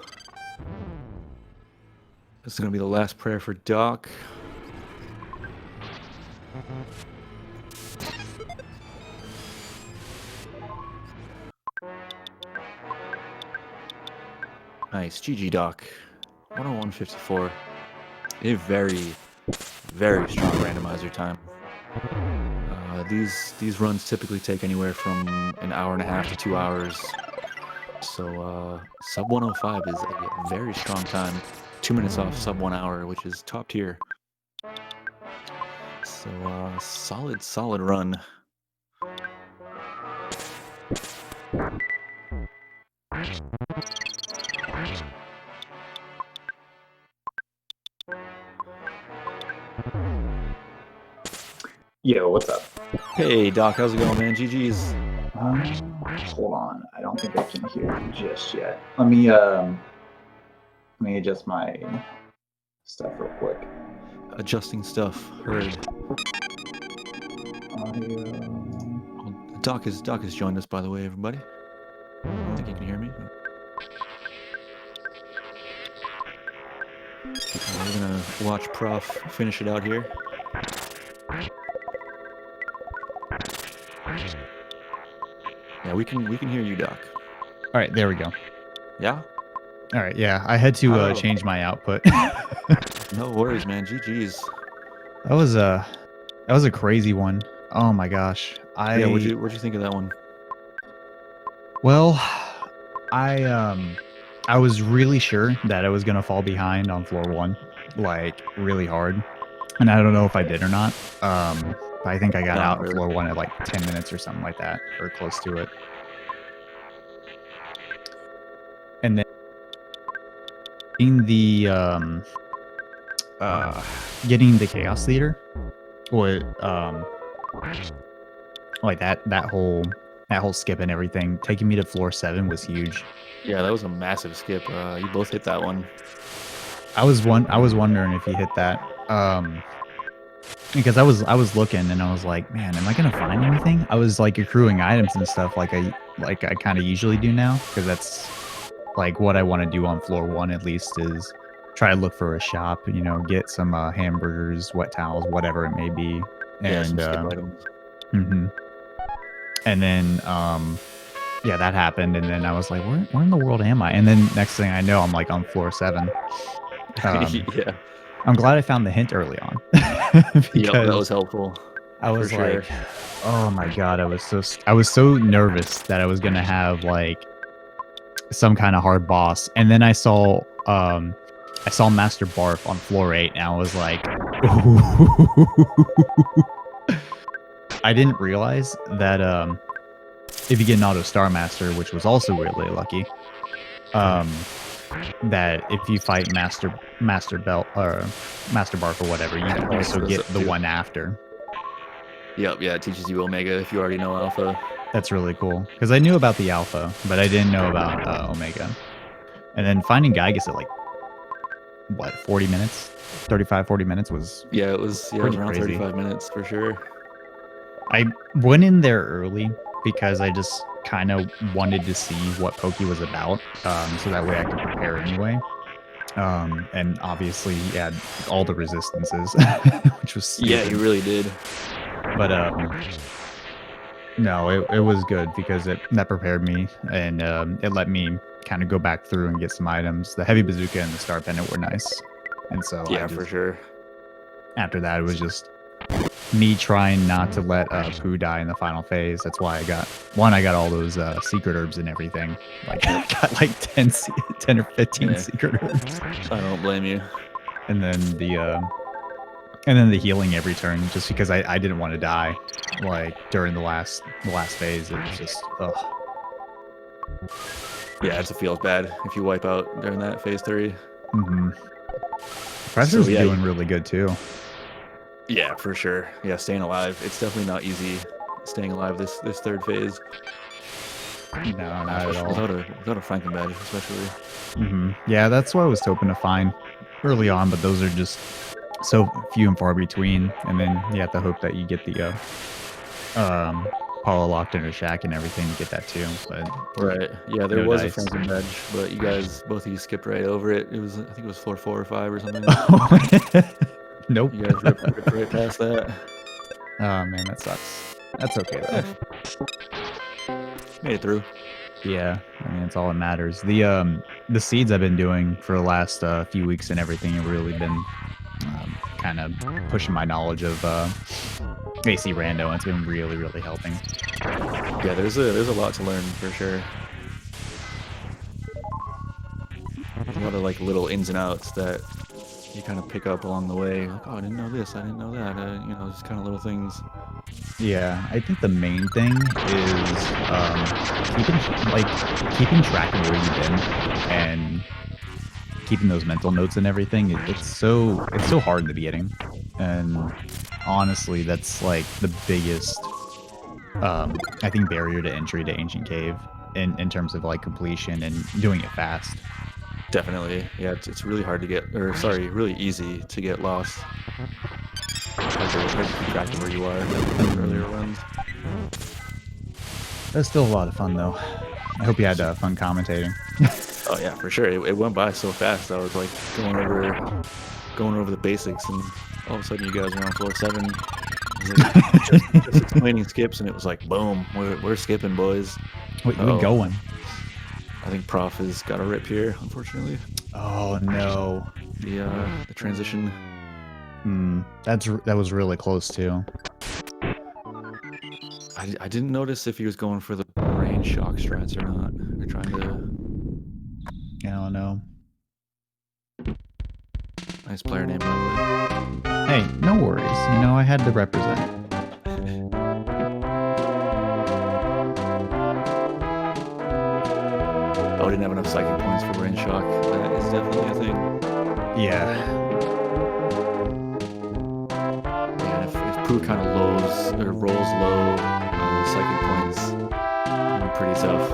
this is going to be the last prayer for Doc. Nice. GG, Doc. 101.54. A very, very strong randomizer time. These runs typically take anywhere from an hour and a half to 2 hours. So sub 105 is a very strong time. 2 minutes off sub 1 hour, which is top tier. So solid run. Yo, what's up? Hey, Doc, how's it going, man? GG's. Hold on. I don't think I can hear you just yet. Let me adjust my stuff real quick. Adjusting stuff. Heard. Doc has joined us, by the way, everybody. I don't think you can hear me. We're gonna watch Prof finish it out here. Yeah, we can hear you, Doc. All right, there we go. Yeah? All right, yeah, I had to change my output. No worries, man. GG's. That was a crazy one. Oh my gosh. Yeah, what'd you think of that one? Well, I was really sure that I was gonna fall behind on floor 1, like really hard, and I don't know if I did or not. But I think I got out of floor 1 at like 10 minutes or something like that, or close to it. And then in the getting the Chaos Theater, or like that whole skip and everything, taking me to floor 7 was huge. Yeah, that was a massive skip. You both hit that one. I was wondering if you hit that. Because I was looking and I was like, man, am I gonna find anything? I was like accruing items and stuff like I kind of usually do now, because that's like what I want to do on floor 1 at least, is try to look for a shop, you know, get some hamburgers, wet towels, whatever it may be, and and then yeah, that happened, and then I was like, where in the world am I? And then next thing I know, I'm like on floor 7. Yeah. I'm glad I found the hint early on. Yeah, that was helpful. I was like, oh my god, I was so nervous that I was gonna have like some kind of hard boss, and then I saw Master Barf on floor 8, and I was like, I didn't realize that if you get an auto Star Master, which was also really lucky, that if you fight Master Belt or Master Barf or whatever, you can also get the one after. Yep, yeah, it teaches you Omega if you already know Alpha. That's really cool, because I knew about the Alpha, but I didn't know about Omega. And then finding Gygas at like, what, 40 minutes? 35, 40 minutes was... Yeah, it was around crazy. 35 minutes for sure. I went in there early because I just kind of wanted to see what Pokey was about, so that way I could prepare anyway. And obviously he had all the resistances, which was stupid. Yeah, he really did. But no, it was good because that prepared me, and it let me kind of go back through and get some items. The heavy bazooka and the star pendant were nice, and so yeah, for sure. After that, it was just me trying not to let Pooh die in the final phase. That's why I got all those secret herbs and everything. Like I got like 10 or 15 secret herbs. I don't blame you. And then the healing every turn, just because I didn't want to die. Like during the last phase, it was just ugh. Yeah, it feels bad if you wipe out during that phase 3. Professor's doing really good too. Yeah, for sure. Yeah, staying alive. It's definitely not easy staying alive this third phase. No, not at all. Without a Franken badge, especially. Yeah, that's what I was hoping to find early on, but those are just so few and far between. And then you have to hope that you get the Paula locked in her shack and everything to get that too. But right, yeah, there was a Franken badge, but you guys, both of you skipped right over it. It was, I think it was floor 4 or 5 or something. Nope. You guys ripped right past that. Oh man, that sucks. That's okay though. Made it through. Yeah, I mean, it's all that matters. The seeds I've been doing for the last few weeks and everything have really been kind of pushing my knowledge of AC Rando, and it's been really, really helping. Yeah, there's a lot to learn for sure. There's a lot of like little ins and outs that you kind of pick up along the way. Like, oh, I didn't know this, I didn't know that. You know, just kind of little things. Yeah, I think the main thing is keeping track of where you've been and keeping those mental notes and everything. It's so hard in the beginning, and honestly, that's like the biggest I think barrier to entry to Ancient Cave in terms of like completion and doing it fast. Definitely, yeah. It's really hard to get, or sorry, really easy to get lost. Hard to keep track of where you are in earlier runs. That's still a lot of fun, though. I hope you had fun commentating. Oh yeah, for sure. It went by so fast. I was like going over the basics, and all of a sudden you guys were on floor 7. Like, just explaining skips, and it was like, boom, we're skipping, boys. Wait, we're going. I think Prof has got a rip here, unfortunately. Oh no. The transition. That was really close too. I didn't notice if he was going for the range shock strats or not. They're trying to. I don't know. Nice player name, by the way. Hey, no worries. You know, I had to represent. Oh, I didn't have enough psychic points for brain shock. That is definitely a thing. Yeah. Yeah, if Pooh kind of rolls low, those psychic points can be pretty tough.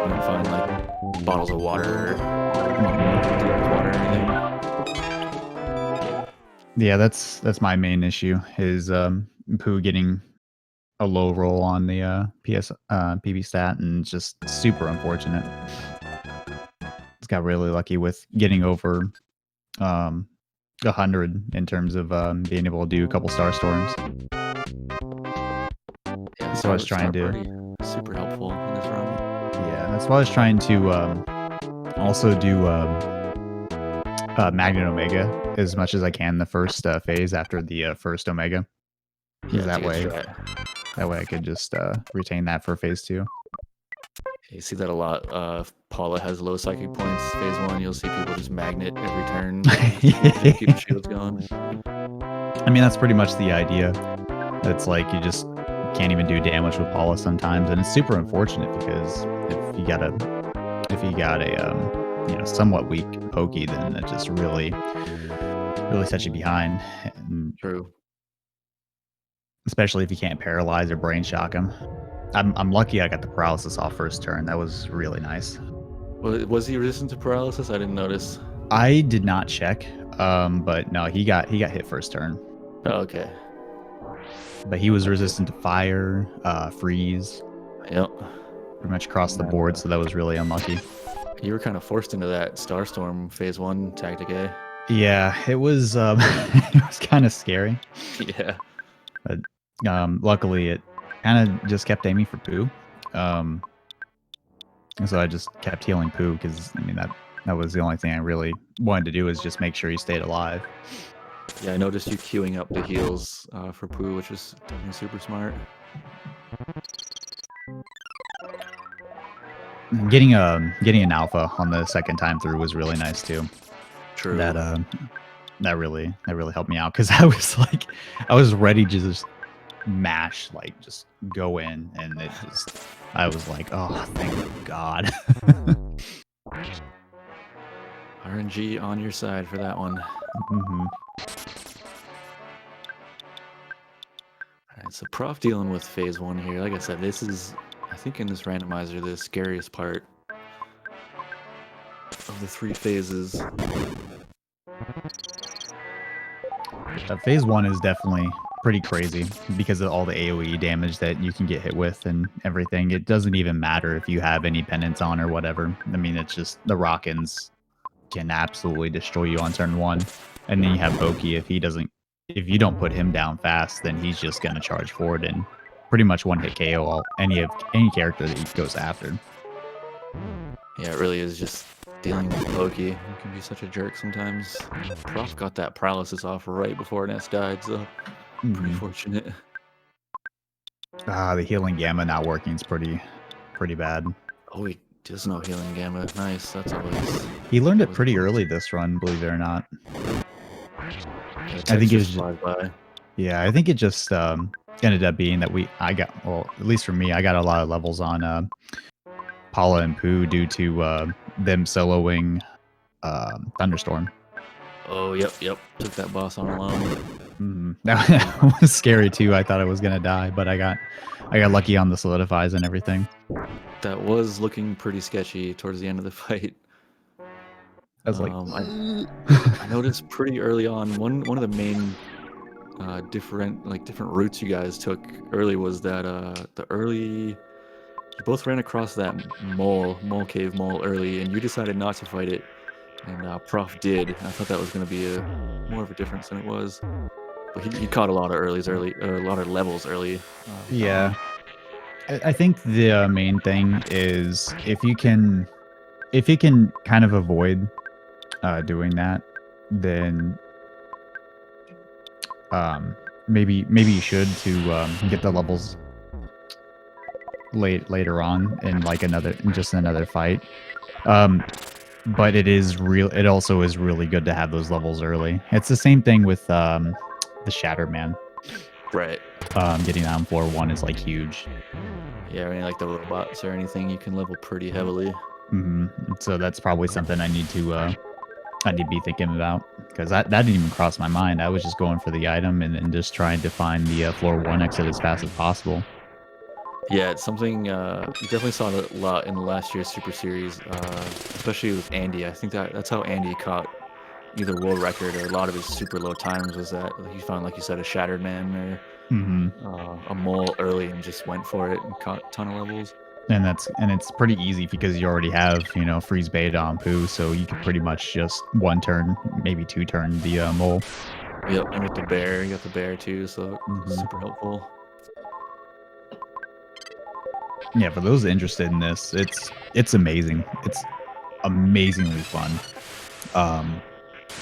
You don't find like bottles of water or anything. Yeah, that's my main issue is Pooh getting a low roll on the PB stat, and it's just super unfortunate. It's got really lucky with getting over 100 in terms of being able to do a couple star storms. Yeah, that's what I was trying to. Super helpful in this run. Yeah, that's why I was trying to also do Magnet Omega as much as I can the first phase after the first Omega. Yeah, that way I could just retain that for phase 2. You see that a lot. If Paula has low psychic points, phase 1, you'll see people just magnet every turn. Keep the shields going. I mean, that's pretty much the idea. It's like you just can't even do damage with Paula sometimes, and it's super unfortunate because if you got a somewhat weak pokey, then it just really sets you behind. And true. Especially if you can't paralyze or brain shock him. I'm lucky I got the paralysis off first turn. That was really nice. Well, was he resistant to paralysis? I didn't notice. I did not check, but no, he got hit first turn. Oh, okay. But he was resistant to fire, freeze. Yep. Pretty much across the board, so that was really unlucky. You were kind of forced into that Starstorm phase 1 tactic, eh? Yeah, it was it was kind of scary. Yeah. But luckily it kind of just kept aiming for Pooh. So I just kept healing Pooh because I mean that was the only thing I really wanted to do, is just make sure he stayed alive. Yeah, I noticed you queuing up the heals for Pooh, which is definitely super smart. Getting an alpha on the second time through was really nice too. True. That really helped me out because I was ready to just mash, like just go in, and I was like, oh, thank God. RNG on your side for that one. Mm-hmm. Alright, so Prof dealing with phase 1 here. Like I said, this is, I think in this randomizer, the scariest part of the 3 phases. Phase 1 is definitely pretty crazy because of all the AoE damage that you can get hit with and everything. It doesn't even matter if you have any pendants on or whatever. I mean, it's just the Rockins can absolutely destroy you on turn 1. And then you have Boki. If you don't put him down fast, then he's just going to charge forward and pretty much one-hit KO any character that he goes after. Yeah, it really is just dealing with Pokey. You can be such a jerk sometimes. Prof got that paralysis off right before Ness died, so pretty fortunate. The healing gamma not working is pretty bad. Oh, he does know healing gamma. Nice. That's always. He learned it pretty early this run, believe it or not. I think it was just. Yeah, I think it just ended up being that at least for me, I got a lot of levels on Paula and Pooh due to them soloing Thunderstorm. Oh, yep. Took that boss on alone. That was scary too. I thought I was gonna die, but I got lucky on the solidifies and everything. That was looking pretty sketchy towards the end of the fight. I was like, I noticed pretty early on one of the main different routes you guys took early was that you both ran across that mole cave early, and you decided not to fight it, and Prof did. I thought that was going to be more of a difference than it was, but he caught a lot of a lot of levels early. Yeah, I think the main thing is if you can kind of avoid doing that, then maybe you should to get the levels later on in just another fight. But it also is really good to have those levels early. It's the same thing with the Shatter Man. Right. Getting on floor 1 is like huge. Yeah, I mean, like the robots or anything, you can level pretty heavily. So that's probably something I need to I need to be thinking about, because that didn't even cross my mind. I was just going for the item and then just trying to find the floor 1 exit as fast as possible. Yeah, it's something you definitely saw it a lot in last year's Super Series, especially with Andy. I think that's how Andy caught either world record or a lot of his super low times, was that he found, like you said, a Shattered Man or a mole early and just went for it and caught a ton of levels. And it's pretty easy because you already have, you know, freeze beta on Pooh, so you can pretty much just 1 turn, maybe 2 turn the mole. Yep, and with the bear, you got the bear too, so super helpful. Yeah, for those interested in this, it's amazing. It's amazingly fun.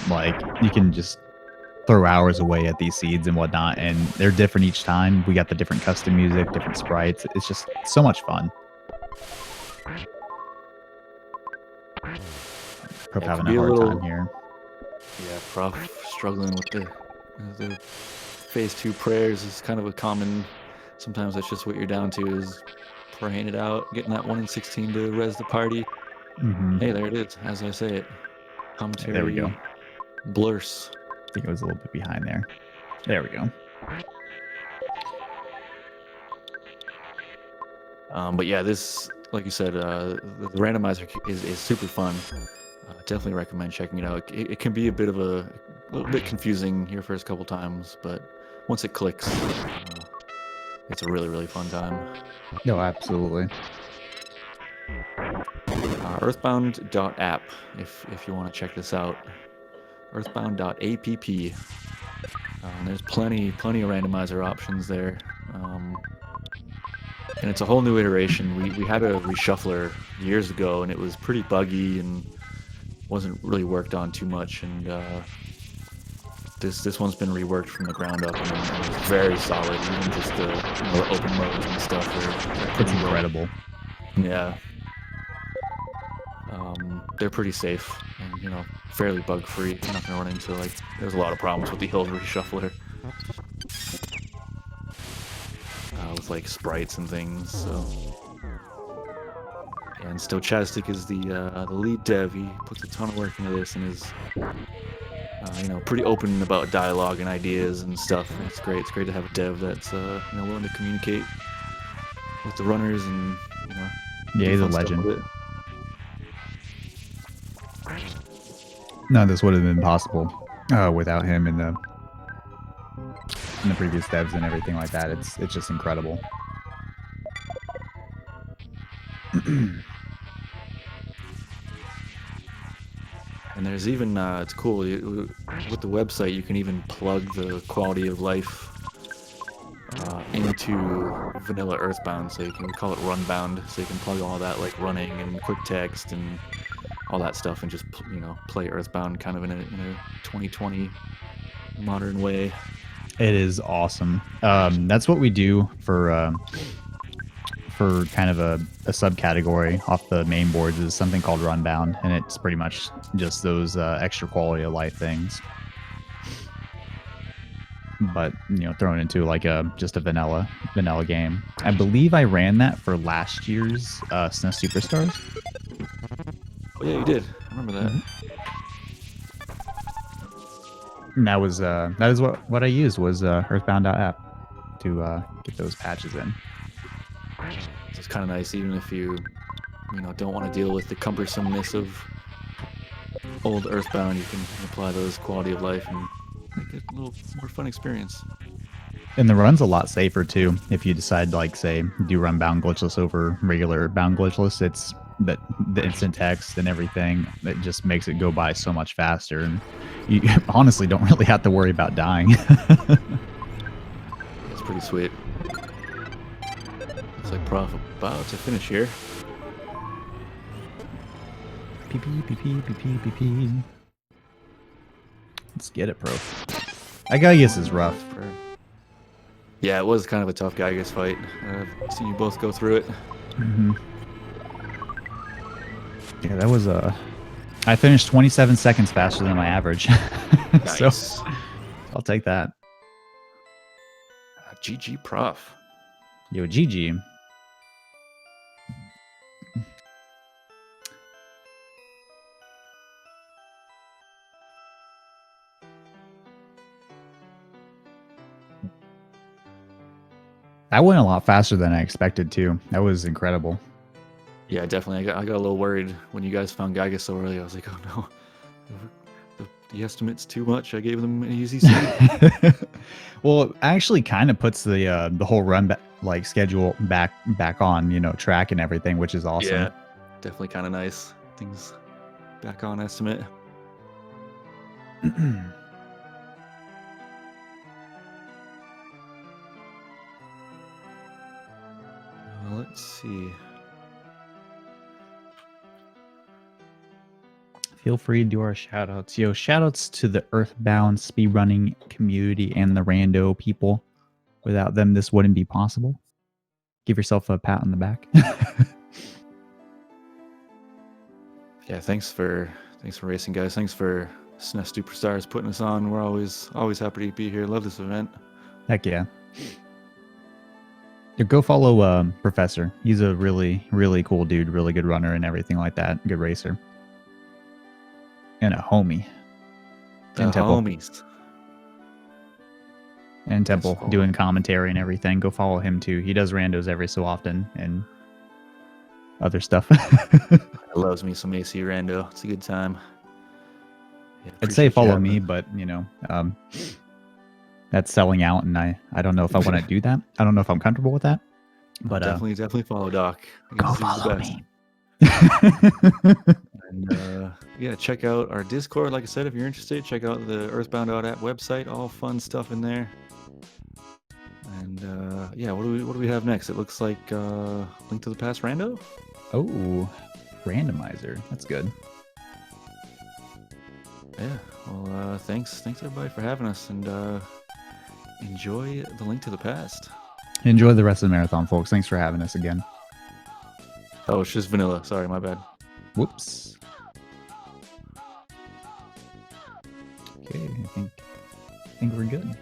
Like, you can just throw hours away at these seeds and whatnot, and they're different each time. We got the different custom music, different sprites. It's just so much fun. Prof having a hard time here. Yeah, Prof struggling with the phase 2 prayers is kind of a common. Sometimes that's just what you're down to, is praying it out, getting that 1 in 16 to res the party. Hey, there it is, as I say it. Commentary. There we go. Blurs. I think it was a little bit behind there. There we go. But yeah, this, like you said, the randomizer is super fun. Definitely recommend checking it out. It can be a little bit confusing your first couple times, but once it clicks, it's a really, really fun time. No, absolutely. Earthbound.app, if you want to check this out. Earthbound.app. There's plenty of randomizer options there. And it's a whole new iteration. We had a reshuffler years ago, and it was pretty buggy and wasn't really worked on too much. And this one's been reworked from the ground up, and it's very solid. Even just the open modes and stuff are pretty incredible. Yeah. They're pretty safe and fairly bug free. You're not gonna run into there's a lot of problems with the old reshuffler. With sprites and things. So, and Stochastic is the lead dev. He puts a ton of work into this and is pretty open about dialogue and ideas and stuff. It's great. It's great to have a dev that's willing to communicate with the runners and yeah, he's a legend. None of this would have been possible without him and the previous devs and everything like that. It's just incredible. And there's even it's cool with the website. You can even plug the quality of life into vanilla Earthbound, so we call it Runbound. So you can plug all that running and quick text and all that stuff, and just play Earthbound kind of in a 2020 modern way. It is awesome. That's what we do for kind of a subcategory off the main boards, is something called Runbound, and it's pretty much just those extra quality of life things. But thrown into just a vanilla game. I believe I ran that for last year's SNES Super Stars. Oh yeah, you did. I remember that. And that is what I used was Earthbound.app to get those patches in. It's kind of nice, even if you don't want to deal with the cumbersomeness of old Earthbound. You can apply those quality of life and make it a little more fun experience. And the run's a lot safer too. If you decide say do run bound glitchless over regular bound glitchless, it's the instant text and everything. It just makes it go by so much faster, and you honestly don't really have to worry about dying. It's pretty sweet. Looks like Prof about to finish here. PP. Let's get it, Prof. That Gaius is rough. Yeah, it was kind of a tough Gaius fight. I've seen you both go through it. Yeah, that was I finished 27 seconds faster than my average. Nice. So I'll take that. GG Prof. Yo, GG. That went a lot faster than I expected too. That was incredible. Yeah, definitely. I got a little worried when you guys found Geiger so early. I was like, oh no, the estimate's too much. I gave them an easy set. Well, it actually kind of puts the whole run schedule back on, you know, track and everything, which is awesome. Yeah, definitely kind of nice. Things back on estimate. Let's see. Feel free to do our shout outs. Yo, shout outs to the Earthbound speedrunning community and the rando people. Without them, this wouldn't be possible. Give yourself a pat on the back. Yeah, thanks for racing, guys. Thanks for SNES Super Stars putting us on. We're always happy to be here. Love this event. Heck yeah. Go follow Professor. He's a really, really cool dude. Really good runner and everything like that. Good racer. And a homie. And homies. And Temple doing commentary and everything. Go follow him too. He does randos every so often and other stuff. Loves me some AC rando. It's a good time. Yeah, I'd say follow me, but you know, that's selling out, and I don't know if I want to do that. I don't know if I'm comfortable with that. But definitely follow Doc. Go follow me. And yeah, check out our Discord. Like I said, if you're interested, check out the Earthbound app website. All fun stuff in there. And yeah, what do we have next? It looks like Link to the Past Rando. Oh, Randomizer. That's good. Yeah. Well, thanks everybody for having us, and enjoy the Link to the Past. Enjoy the rest of the marathon, folks. Thanks for having us again. Oh, it's just vanilla. Sorry, my bad. Whoops. Okay, I think we're good.